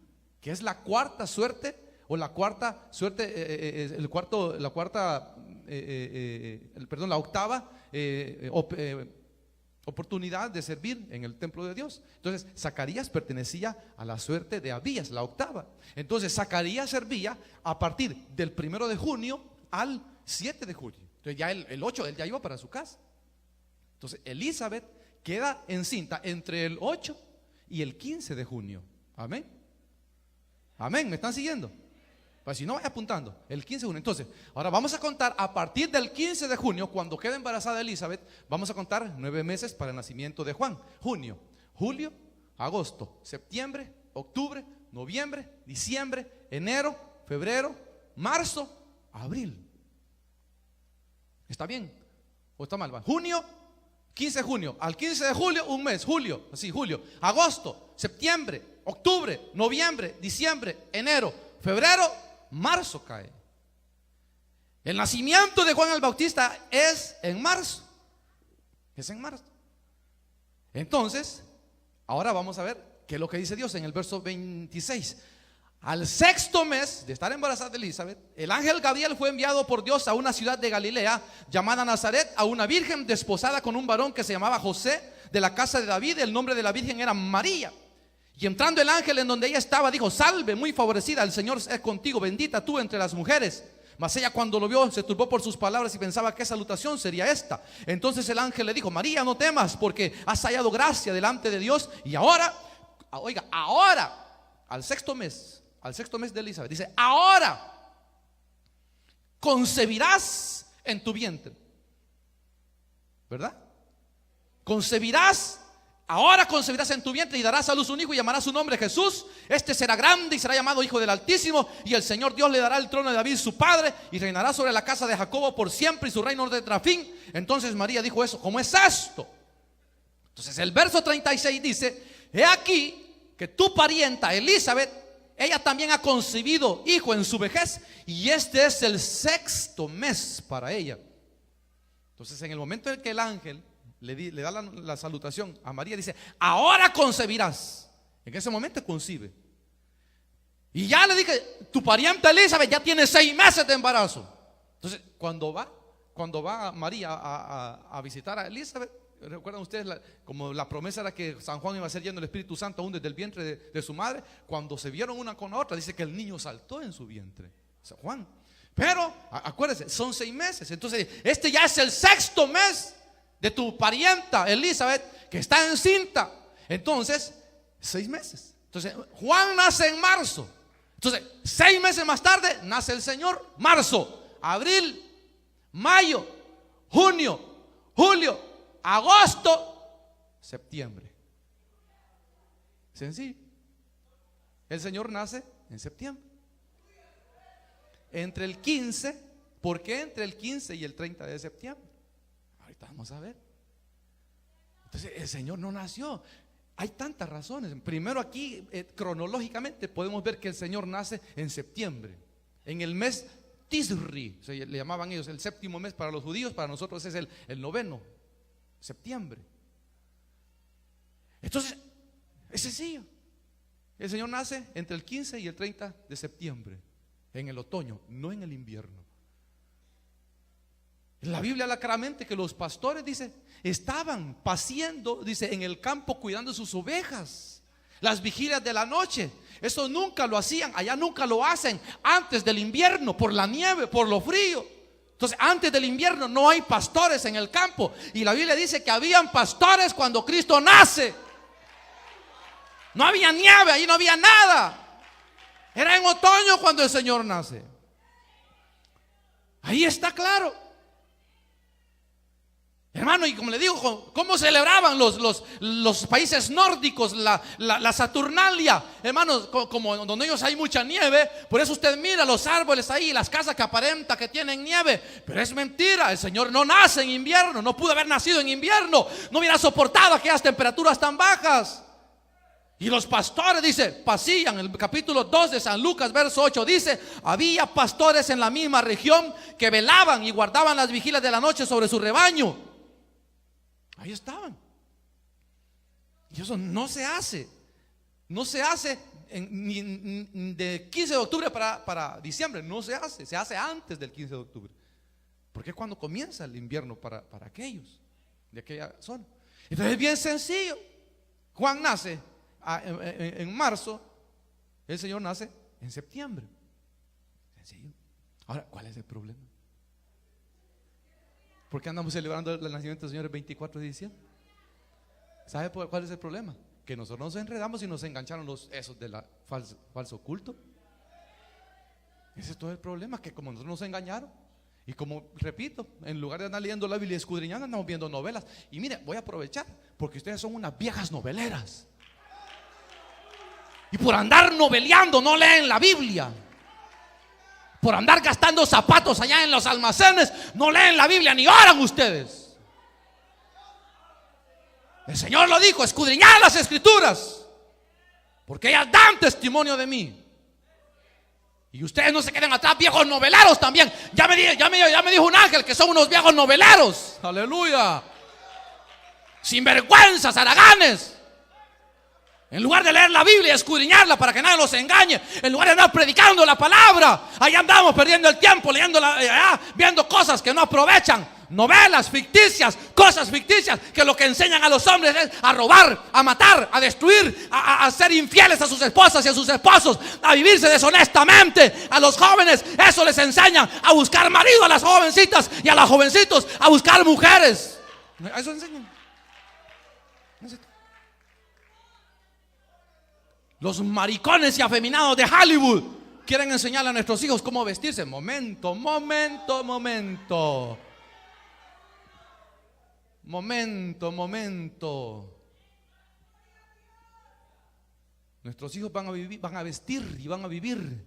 que es la cuarta suerte, o la cuarta suerte, la octava oportunidad de servir en el templo de Dios. Entonces, Zacarías pertenecía a la suerte de Abías, la octava. Entonces, Zacarías servía a partir del 1 de junio al 7 de julio. Entonces, ya el 8, él ya iba para su casa. Entonces, Elizabeth queda encinta entre el 8 y el 15 de junio. Amén. Amén, ¿me están siguiendo? Pues si no, vaya apuntando. El 15 de junio. Entonces, ahora vamos a contar a partir del 15 de junio, cuando queda embarazada Elizabeth, vamos a contar 9 meses para el nacimiento de Juan. Junio, julio, agosto, septiembre, octubre, noviembre, diciembre, enero, febrero, marzo, abril. ¿Está bien? ¿O está mal? Junio, 15 de junio, al 15 de julio, un mes, julio, así, julio, agosto, septiembre, octubre, noviembre, diciembre, enero, febrero, marzo cae. El nacimiento de Juan el Bautista es en marzo. Es en marzo. Entonces, ahora vamos a ver qué es lo que dice Dios en el verso 26. Al 6º mes de estar embarazada de Elizabeth, el ángel Gabriel fue enviado por Dios a una ciudad de Galilea llamada Nazaret, a una virgen desposada con un varón que se llamaba José, de la casa de David. El nombre de la virgen era María. Y entrando el ángel en donde ella estaba, dijo: salve, muy favorecida, el Señor es contigo, bendita tú entre las mujeres. Mas ella, cuando lo vio, se turbó por sus palabras y pensaba qué salutación sería esta. Entonces el ángel le dijo: María, no temas, porque has hallado gracia delante de Dios. Y ahora, oiga, ahora, al 6º mes de Elizabeth, dice: ahora concebirás en tu vientre. ¿Verdad? Concebirás ahora concebirás en tu vientre y darás a luz un hijo y llamarás su nombre Jesús. Este será grande y será llamado Hijo del Altísimo, y el Señor Dios le dará el trono de David su padre, y reinará sobre la casa de Jacobo por siempre, y su reino no tendrá fin. Entonces María dijo eso: ¿cómo es esto? Entonces el verso 36 dice: he aquí que tu parienta Elizabeth, ella también ha concebido hijo en su vejez, y este es el 6º mes para ella. Entonces, en el momento en que el ángel le da la salutación a María, dice: ahora concebirás. En ese momento concibe. Y ya le dije: tu pariente Elizabeth ya tiene 6 meses de embarazo. Entonces, cuando va María a visitar a Elizabeth, ¿recuerdan ustedes como la promesa era que San Juan iba a ser lleno del Espíritu Santo aún desde el vientre de su madre? Cuando se vieron una con la otra, dice que el niño saltó en su vientre, San Juan. Pero acuérdense, son 6 meses. Entonces este ya es el 6º mes de tu parienta Elizabeth, que está encinta. Entonces 6 meses. Entonces Juan nace en marzo. Entonces 6 meses más tarde nace el Señor. Marzo, abril, mayo, junio, julio, agosto, septiembre. Sencillo. El Señor nace en septiembre. Entre el 15, ¿por qué entre el 15 y el 30 de septiembre? Ahorita vamos a ver. Entonces el Señor no nació. Hay tantas razones. Primero, aquí cronológicamente podemos ver que el Señor nace en septiembre, en el mes Tisri, le llamaban ellos, el 7º mes para los judíos. Para nosotros es el 9º, septiembre. Entonces es sencillo. El Señor nace entre el 15 y el 30 de septiembre, en el otoño, no en el invierno. La Biblia habla claramente que los pastores, dice, estaban paciendo, dice, en el campo cuidando sus ovejas, las vigilias de la noche. Eso nunca lo hacían, allá nunca lo hacen antes del invierno, por la nieve, por lo frío. Entonces antes del invierno no hay pastores en el campo. Y la Biblia dice que habían pastores cuando Cristo nace. No había nieve, ahí no había nada. Era en otoño cuando el Señor nace. Ahí está claro. Hermano, y como le digo, ¿cómo celebraban los países nórdicos la Saturnalia? Hermanos, como donde ellos hay mucha nieve, por eso usted mira los árboles ahí, las casas que aparenta que tienen nieve. Pero es mentira, el Señor no nace en invierno, no pudo haber nacido en invierno, no hubiera soportado aquellas temperaturas tan bajas. Y los pastores, dice, pasían. En el capítulo 2 de San Lucas, verso 8, dice: había pastores en la misma región que velaban y guardaban las vigilias de la noche sobre su rebaño. Ahí estaban. Y eso no se hace. No se hace de 15 de octubre para diciembre. No se hace. Se hace antes del 15 de octubre. Porque es cuando comienza el invierno para aquellos de aquella zona. Entonces es bien sencillo. Juan nace en marzo, el Señor nace en septiembre. Sencillo. Ahora, ¿cuál es el problema? ¿Por qué andamos celebrando el nacimiento del Señor el 24 de diciembre? ¿Sabe cuál es el problema? Que nosotros nos enredamos y nos engancharon esos de la falso culto. Ese es todo el problema, que como nosotros nos engañaron. Y como repito, en lugar de andar leyendo la Biblia y escudriñando, andamos viendo novelas. Y mire, voy a aprovechar, porque ustedes son unas viejas noveleras. Y por andar noveleando no leen la Biblia. Por andar gastando zapatos allá en los almacenes no leen la Biblia ni oran ustedes. El Señor lo dijo: escudriñad las Escrituras, porque ellas dan testimonio de mí. Y ustedes no se queden atrás, viejos noveleros también. Ya me dijo un ángel que son unos viejos noveleros. Aleluya. Sinvergüenzas, haraganes. En lugar de leer la Biblia y escudriñarla para que nadie los engañe, en lugar de andar predicando la palabra, ahí andamos perdiendo el tiempo viendo cosas que no aprovechan, novelas ficticias, cosas ficticias, que lo que enseñan a los hombres es a robar, a matar, a destruir, a ser infieles a sus esposas y a sus esposos, a vivirse deshonestamente. A los jóvenes eso les enseñan, a buscar marido a las jovencitas, y a los jovencitos a buscar mujeres. Eso enseñan. Los maricones y afeminados de Hollywood quieren enseñarle a nuestros hijos cómo vestirse. Momento. Nuestros hijos van a vivir, van a vestir y van a vivir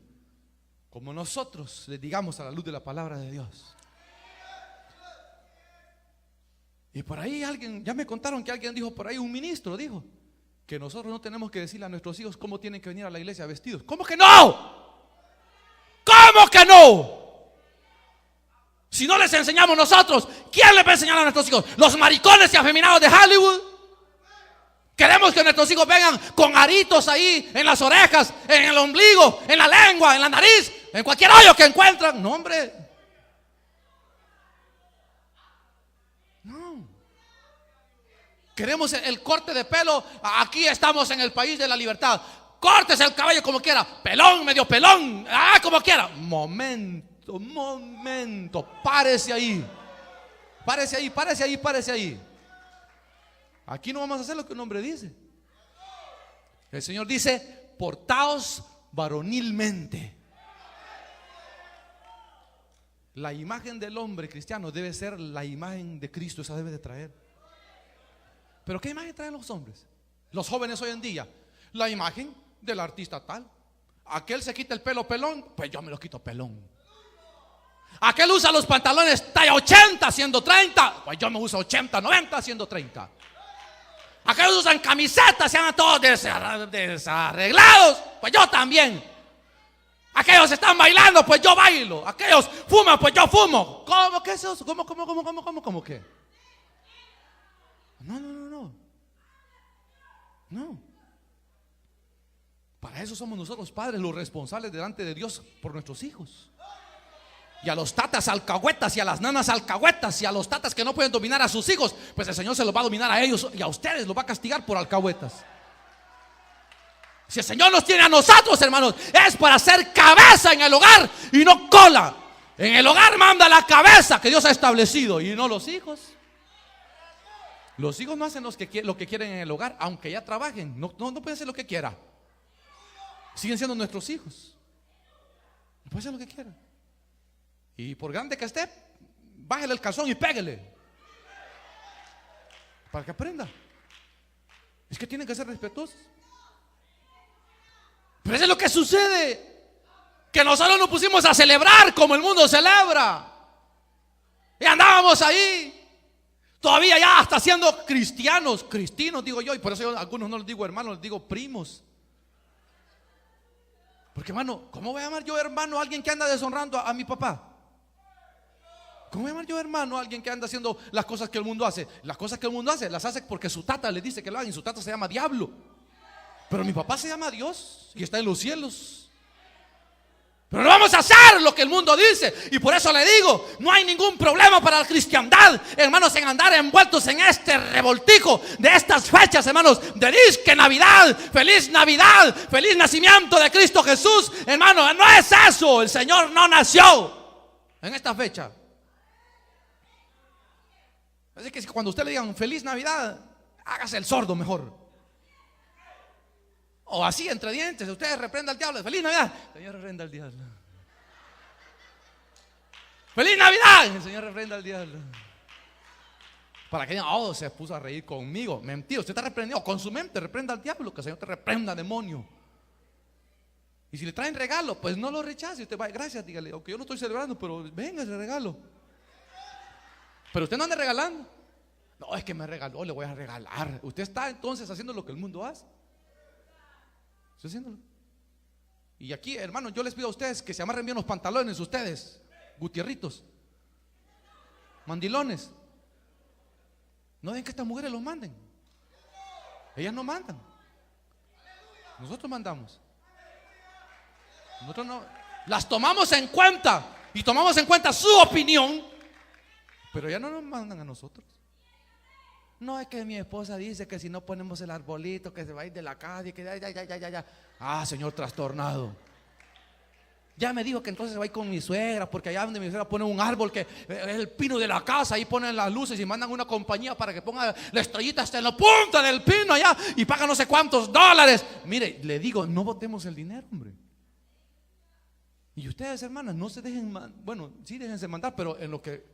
como nosotros les digamos a la luz de la palabra de Dios. Y por ahí alguien, ya me contaron que alguien dijo por ahí, un ministro dijo que nosotros no tenemos que decirle a nuestros hijos cómo tienen que venir a la iglesia vestidos. ¿Cómo que no? ¿Cómo que no? Si no les enseñamos nosotros, ¿quién les va a enseñar a nuestros hijos? ¿Los maricones y afeminados de Hollywood? Queremos que nuestros hijos vengan con aritos ahí en las orejas, en el ombligo, en la lengua, en la nariz, en cualquier hoyo que encuentran. No, hombre. No. Queremos el corte de pelo. Aquí estamos en el país de la libertad. Córtese el cabello como quiera. Pelón, medio pelón. Como quiera. Momento. Párese ahí. Párese ahí. Aquí no vamos a hacer lo que un hombre dice. El Señor dice: portaos varonilmente. La imagen del hombre cristiano debe ser la imagen de Cristo. Esa debe de traer. ¿Pero qué imagen traen los hombres? Los jóvenes hoy en día. La imagen del artista tal. Aquel se quita el pelo pelón, pues yo me lo quito pelón. Aquel usa los pantalones talla 80 siendo 30, pues yo me uso 80, 90 siendo 30. Aquellos usan camisetas, se llaman todos desarreglados, pues yo también. Aquellos están bailando, pues yo bailo. Aquellos fuman, pues yo fumo. ¿Cómo que es eso? ¿Cómo qué? No. Para eso somos nosotros padres los responsables delante de Dios por nuestros hijos. Y a los tatas alcahuetas y a las nanas alcahuetas y a los tatas que no pueden dominar a sus hijos, pues el Señor se los va a dominar a ellos y a ustedes los va a castigar por alcahuetas. Si el Señor nos tiene a nosotros, hermanos, es para ser cabeza en el hogar y no cola. En el hogar manda la cabeza que Dios ha establecido y no los hijos. Los hijos no hacen lo que quieren en el hogar, aunque ya trabajen. No pueden hacer lo que quieran. Siguen siendo nuestros hijos. No pueden hacer lo que quieran. Y por grande que esté, bájele el calzón y pégale para que aprenda. Es que tienen que ser respetuosos. Pero eso es lo que sucede, que nosotros nos pusimos a celebrar como el mundo celebra. Y andábamos ahí todavía ya hasta siendo cristinos digo yo. Y por eso yo a algunos no les digo hermanos, les digo primos. Porque hermano, ¿cómo voy a llamar yo hermano a alguien que anda deshonrando a mi papá? ¿Cómo voy a llamar yo hermano a alguien que anda haciendo las cosas que el mundo hace? Las cosas que el mundo hace, las hace porque su tata le dice que lo hagan y su tata se llama diablo. Pero mi papá se llama Dios y está en los cielos. Pero no vamos a hacer lo que el mundo dice. Y por eso le digo, no hay ningún problema para la cristiandad, hermanos, en andar envueltos en este revoltijo de estas fechas, hermanos, de disque Navidad, feliz nacimiento de Cristo Jesús. Hermano, no es eso. El Señor no nació en esta fecha. Así que cuando usted le digan feliz Navidad, hágase el sordo mejor. O así entre dientes, usted reprenda al diablo. Feliz Navidad. El Señor reprenda al diablo. Feliz Navidad. El Señor reprenda al diablo. Para que digan, se puso a reír conmigo. Mentira, usted está reprendido con su mente. Reprenda al diablo, que el Señor te reprenda, demonio. Y si le traen regalo, pues no lo rechace. Usted va, gracias, dígale, aunque yo no estoy celebrando, pero venga ese regalo. Pero usted no anda regalando. No, es que me regaló, le voy a regalar. Usted está entonces haciendo lo que el mundo hace. Está haciéndolo. Y aquí, hermanos, yo les pido a ustedes que se amarren bien los pantalones, ustedes, gutierritos, mandilones. No dejen que estas mujeres los manden. Ellas no mandan. Nosotros mandamos. Nosotros no. Las tomamos en cuenta y tomamos en cuenta su opinión. Pero ya no nos mandan a nosotros. No, es que mi esposa dice que si no ponemos el arbolito, que se va a ir de la casa y que ya. Señor trastornado. Ya me dijo que entonces va a ir con mi suegra, porque allá donde mi suegra pone un árbol que es el pino de la casa, ahí ponen las luces y mandan una compañía para que ponga la estrellita hasta en la punta del pino allá y pagan no sé cuántos dólares. Mire, le digo, no botemos el dinero, hombre. Y ustedes, hermanas, no se dejen, sí déjense mandar, pero en lo que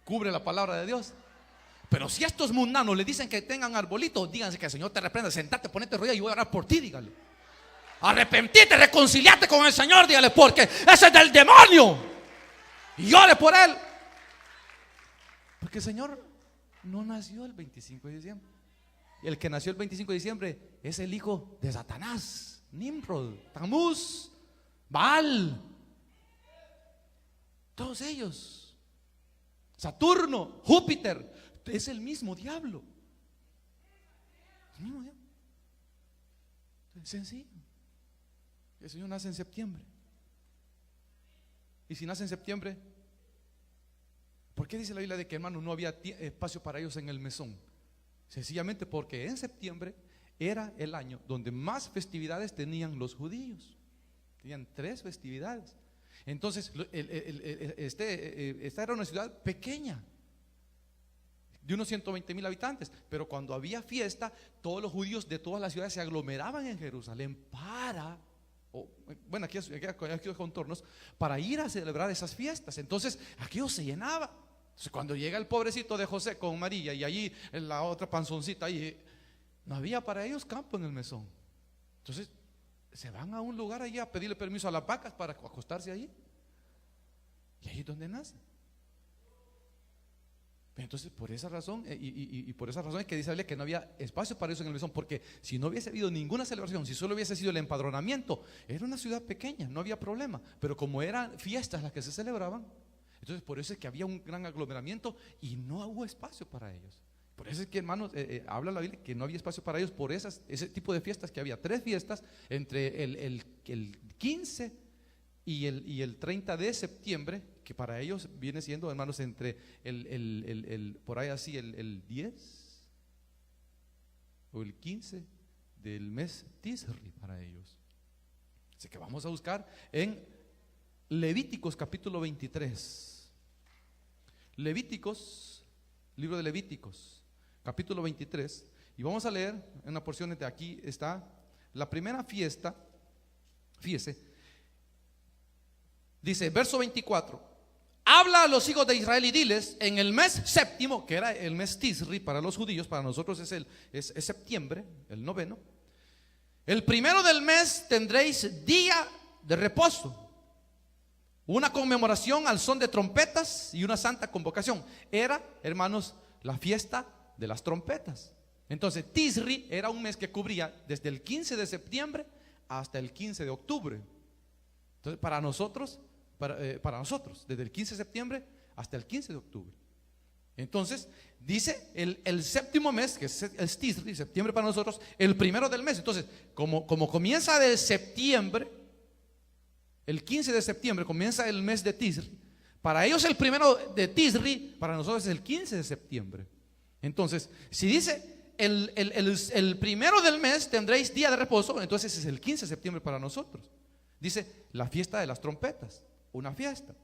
cubre la palabra de Dios. Pero si a estos mundanos le dicen que tengan arbolito, díganse que el Señor te reprenda. Sentate, ponete rodilla y voy a orar por ti, dígale. Arrepentite, reconciliate con el Señor, dígale, porque ese es del demonio. Y ore por él. Porque el Señor no nació el 25 de diciembre. El que nació el 25 de diciembre es el hijo de Satanás, Nimrod, Tamuz, Baal. Todos ellos. Saturno, Júpiter. Es el mismo diablo. El mismo diablo. Es sencillo. El Señor nace en septiembre. Y si nace en septiembre, ¿por qué dice la Biblia de que, hermano, no había espacio para ellos en el mesón? Sencillamente porque en septiembre era el año donde más festividades tenían los judíos. Tenían 3 festividades. Entonces, esta era una ciudad pequeña, de unos 120,000 habitantes. Pero cuando había fiesta, todos los judíos de todas las ciudades se aglomeraban en Jerusalén aquí los contornos, para ir a celebrar esas fiestas. Entonces, aquello se llenaba. Entonces, cuando llega el pobrecito de José con María y allí en la otra panzoncita, ahí no había para ellos campo en el mesón. Entonces, se van a un lugar allí a pedirle permiso a las vacas para acostarse allí. Y ahí es donde nace. Entonces, por esa razón, y por esa razón es que dice la Biblia que no había espacio para eso en el mesón, porque si no hubiese habido ninguna celebración, si solo hubiese sido el empadronamiento, era una ciudad pequeña, no había problema. Pero como eran fiestas las que se celebraban, entonces por eso es que había un gran aglomeramiento y no hubo espacio para ellos. Por eso es que, hermanos, habla la Biblia que no había espacio para ellos por ese tipo de fiestas, que había 3 fiestas entre el 15 y el 30 de septiembre, que para ellos viene siendo, hermanos, entre por ahí así, el 10 o el 15 del mes Tisri para ellos. Así que vamos a buscar en Levíticos capítulo 23. Levíticos, libro de Levíticos, capítulo 23. Y vamos a leer en una porción de aquí está la primera fiesta. Fíjese, dice, verso 24: habla a los hijos de Israel y diles, en el mes séptimo, que era el mes Tisri para los judíos, para nosotros es septiembre, el 9º. El primero del mes tendréis día de reposo, una conmemoración al son de trompetas y una santa convocación. Era, hermanos, la fiesta de las trompetas. Entonces, Tisri era un mes que cubría desde el 15 de septiembre hasta el 15 de octubre. Entonces, para nosotros, desde el 15 de septiembre hasta el 15 de octubre. Entonces, dice el séptimo mes, que es Tisri, septiembre para nosotros, el primero del mes. Entonces, como comienza de septiembre, el 15 de septiembre comienza el mes de Tisri. Para ellos el primero de Tisri, para nosotros es el 15 de septiembre. Entonces, si dice el primero del mes tendréis día de reposo, entonces es el 15 de septiembre para nosotros. Dice la fiesta de las trompetas, una fiesta.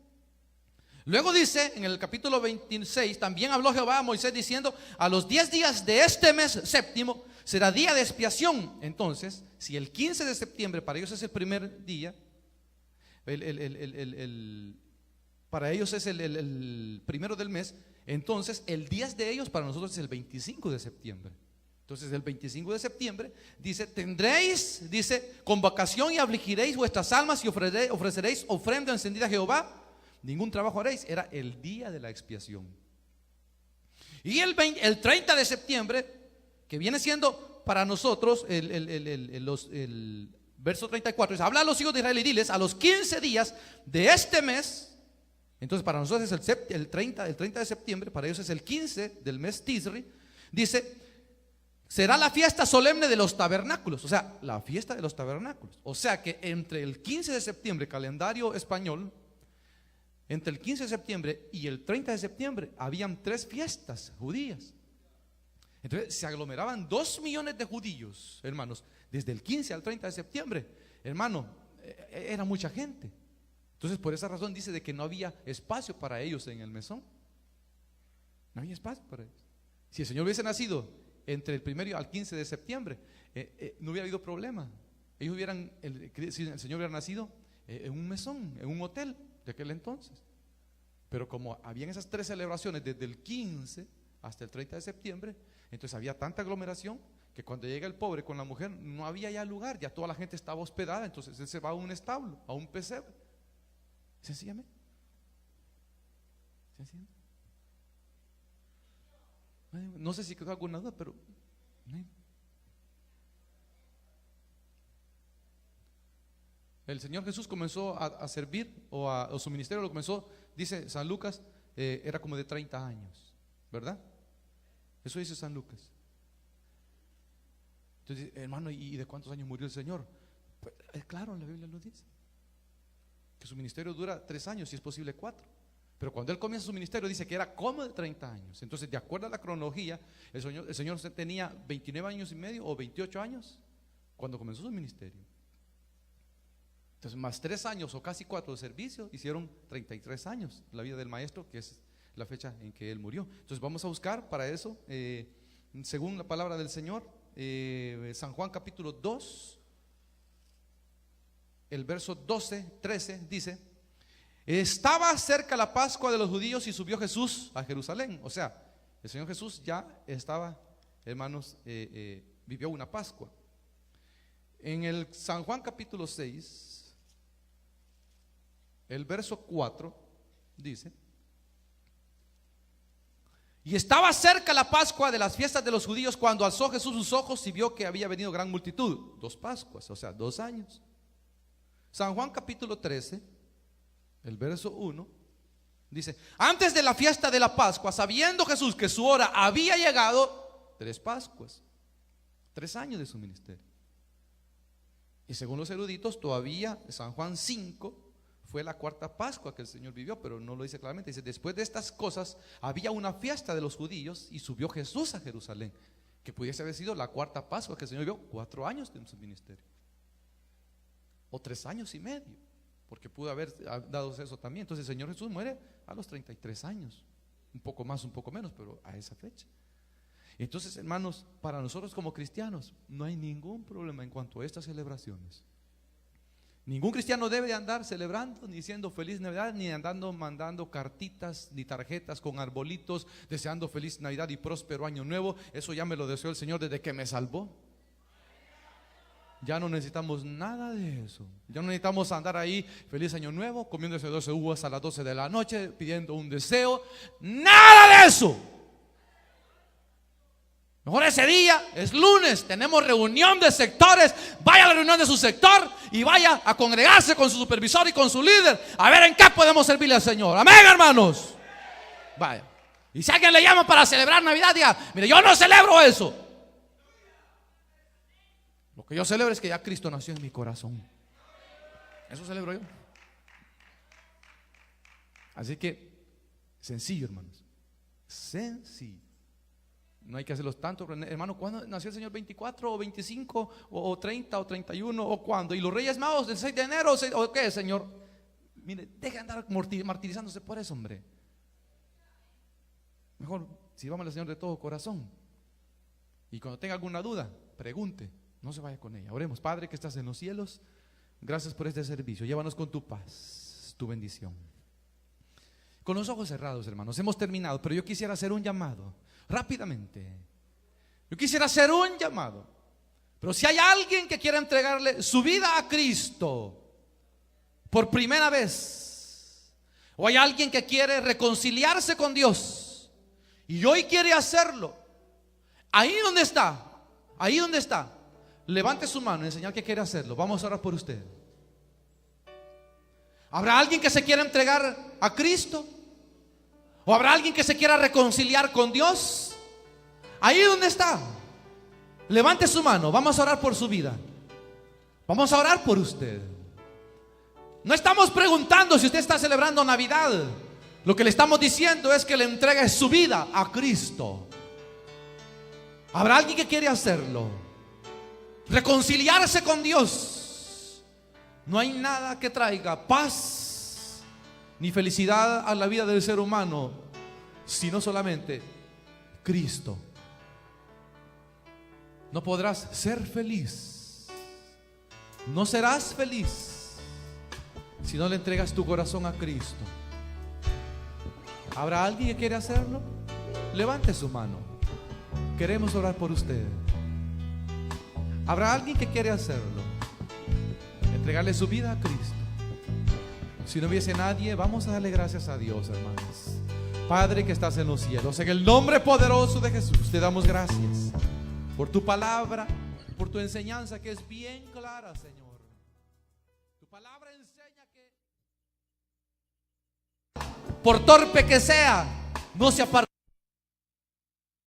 Luego dice en el capítulo 26, también habló Jehová a Moisés diciendo, a los 10 días de este mes séptimo será día de expiación. Entonces, si el 15 de septiembre para ellos es el primer día, para ellos es el primero del mes, entonces el 10 de ellos para nosotros es el 25 de septiembre. Entonces el 25 de septiembre dice, tendréis, dice, convocación y afligiréis vuestras almas y ofreceréis ofrenda encendida a Jehová, ningún trabajo haréis. Era el día de la expiación. Y el 30 de septiembre, que viene siendo para nosotros el verso 34, dice, habla a los hijos de Israel y diles, a los 15 días de este mes, entonces para nosotros es el 30 de septiembre, para ellos es el 15 del mes Tisri, dice, será la fiesta solemne de los tabernáculos, o sea, la fiesta de los tabernáculos. O sea que entre el 15 de septiembre, calendario español, entre el 15 de septiembre y el 30 de septiembre, habían 3 fiestas judías. Entonces se aglomeraban 2 millones de judíos, hermanos, desde el 15 al 30 de septiembre. Hermano, era mucha gente. Entonces por esa razón dice de que no había espacio para ellos en el mesón. No había espacio para ellos. Si el Señor hubiese nacido entre el 1 al 15 de septiembre, no hubiera habido problema. Ellos si el Señor hubiera nacido en un mesón, en un hotel de aquel entonces. Pero como habían esas 3 celebraciones desde el 15 hasta el 30 de septiembre. Entonces había tanta aglomeración que cuando llega el pobre con la mujer no había ya lugar, ya toda la gente estaba hospedada. Entonces él se va a un establo, a un pesebre, sencillamente. No sé si quedó alguna duda, pero el Señor Jesús comenzó a servir, o su ministerio lo comenzó, dice San Lucas, era como de 30 años, ¿verdad? Eso dice San Lucas. Entonces, hermano, ¿y de cuántos años murió el Señor? Pues, claro, la Biblia lo dice, que su ministerio dura 3 años, si es posible 4. Pero cuando él comienza su ministerio dice que era como de 30 años. Entonces, de acuerdo a la cronología, el Señor tenía 29 años y medio o 28 años cuando comenzó su ministerio. Entonces, más 3 años o casi 4 de servicio, hicieron 33 años la vida del maestro, que es la fecha en que él murió. Entonces vamos a buscar para eso, según la palabra del Señor, San Juan capítulo 2, el verso 12, 13 dice: estaba cerca la Pascua de los judíos y subió Jesús a Jerusalén. O sea, el Señor Jesús ya estaba, hermanos, vivió una Pascua. En el San Juan capítulo 6, el verso 4 dice: y estaba cerca la Pascua de las fiestas de los judíos, cuando alzó Jesús sus ojos y vio que había venido gran multitud. 2 Pascuas, o sea, 2 años. San Juan capítulo 13, el verso 1 dice: antes de la fiesta de la Pascua, sabiendo Jesús que su hora había llegado, 3 Pascuas, 3 años de su ministerio. Y según los eruditos, todavía San Juan 5 fue la 4ª Pascua que el Señor vivió, pero no lo dice claramente. Dice: después de estas cosas había una fiesta de los judíos y subió Jesús a Jerusalén, que pudiese haber sido la 4ª Pascua que el Señor vivió, 4 años en su ministerio, o 3 años y medio, porque pudo haber dado eso también. Entonces el Señor Jesús muere a los 33 años, un poco más, un poco menos, pero a esa fecha. Entonces, hermanos, para nosotros como cristianos no hay ningún problema en cuanto a estas celebraciones. Ningún cristiano debe de andar celebrando, ni diciendo feliz Navidad, ni andando mandando cartitas, ni tarjetas con arbolitos, deseando feliz Navidad y próspero año nuevo. Eso ya me lo deseó el Señor desde que me salvó. Ya no necesitamos nada de eso. Ya no necesitamos andar ahí feliz año nuevo, comiéndose 12 uvas a las 12 de la noche, pidiendo un deseo. Nada de eso. Mejor ese día es lunes, tenemos reunión de sectores. Vaya a la reunión de su sector y vaya a congregarse con su supervisor y con su líder, a ver en qué podemos servirle al Señor. Amén, hermanos. Vaya. Y si alguien le llama para celebrar Navidad, diga: mire, yo no celebro eso. Lo que yo celebro es que ya Cristo nació en mi corazón. Eso celebro yo. Así que sencillo, hermanos, sencillo. No hay que hacerlos tanto, hermano. ¿Cuándo nació el Señor? ¿24 o 25 o 30 o 31 o cuándo? ¿Y los Reyes Magos del 6 de enero o qué, Señor? Mire, deje de andar martirizándose por eso, hombre. Mejor sirvamos al Señor de todo corazón. Y cuando tenga alguna duda, pregunte, no se vaya con ella. Oremos. Padre que estás en los cielos, gracias por este servicio. Llévanos con tu paz, tu bendición. Con los ojos cerrados, hermanos, hemos terminado, pero yo quisiera hacer un llamado rápidamente. Yo quisiera hacer un llamado. Pero si hay alguien que quiera entregarle su vida a Cristo por primera vez, o hay alguien que quiere reconciliarse con Dios y hoy quiere hacerlo, ahí donde está, levante su mano en señal que quiere hacerlo. Vamos a orar por usted. ¿Habrá alguien que se quiera entregar a Cristo? ¿O habrá alguien que se quiera reconciliar con Dios? Ahí donde está, levante su mano. Vamos a orar por su vida. Vamos a orar por usted. No estamos preguntando si usted está celebrando Navidad. Lo que le estamos diciendo es que le entregue su vida a Cristo. ¿Habrá alguien que quiere hacerlo? Reconciliarse con Dios. No hay nada que traiga paz ni felicidad a la vida del ser humano, sino solamente Cristo. No podrás ser feliz, no serás feliz si no le entregas tu corazón a Cristo. ¿Habrá alguien que quiere hacerlo? levante su mano. Queremos orar por usted. ¿Habrá alguien que quiere hacerlo? Entregarle su vida a Cristo. Si no hubiese nadie, vamos a darle gracias a Dios, hermanos. Padre que estás en los cielos, en el nombre poderoso de Jesús, te damos gracias por tu palabra, por tu enseñanza que es bien clara, Señor. Tu palabra enseña que por torpe que sea, no se aparta.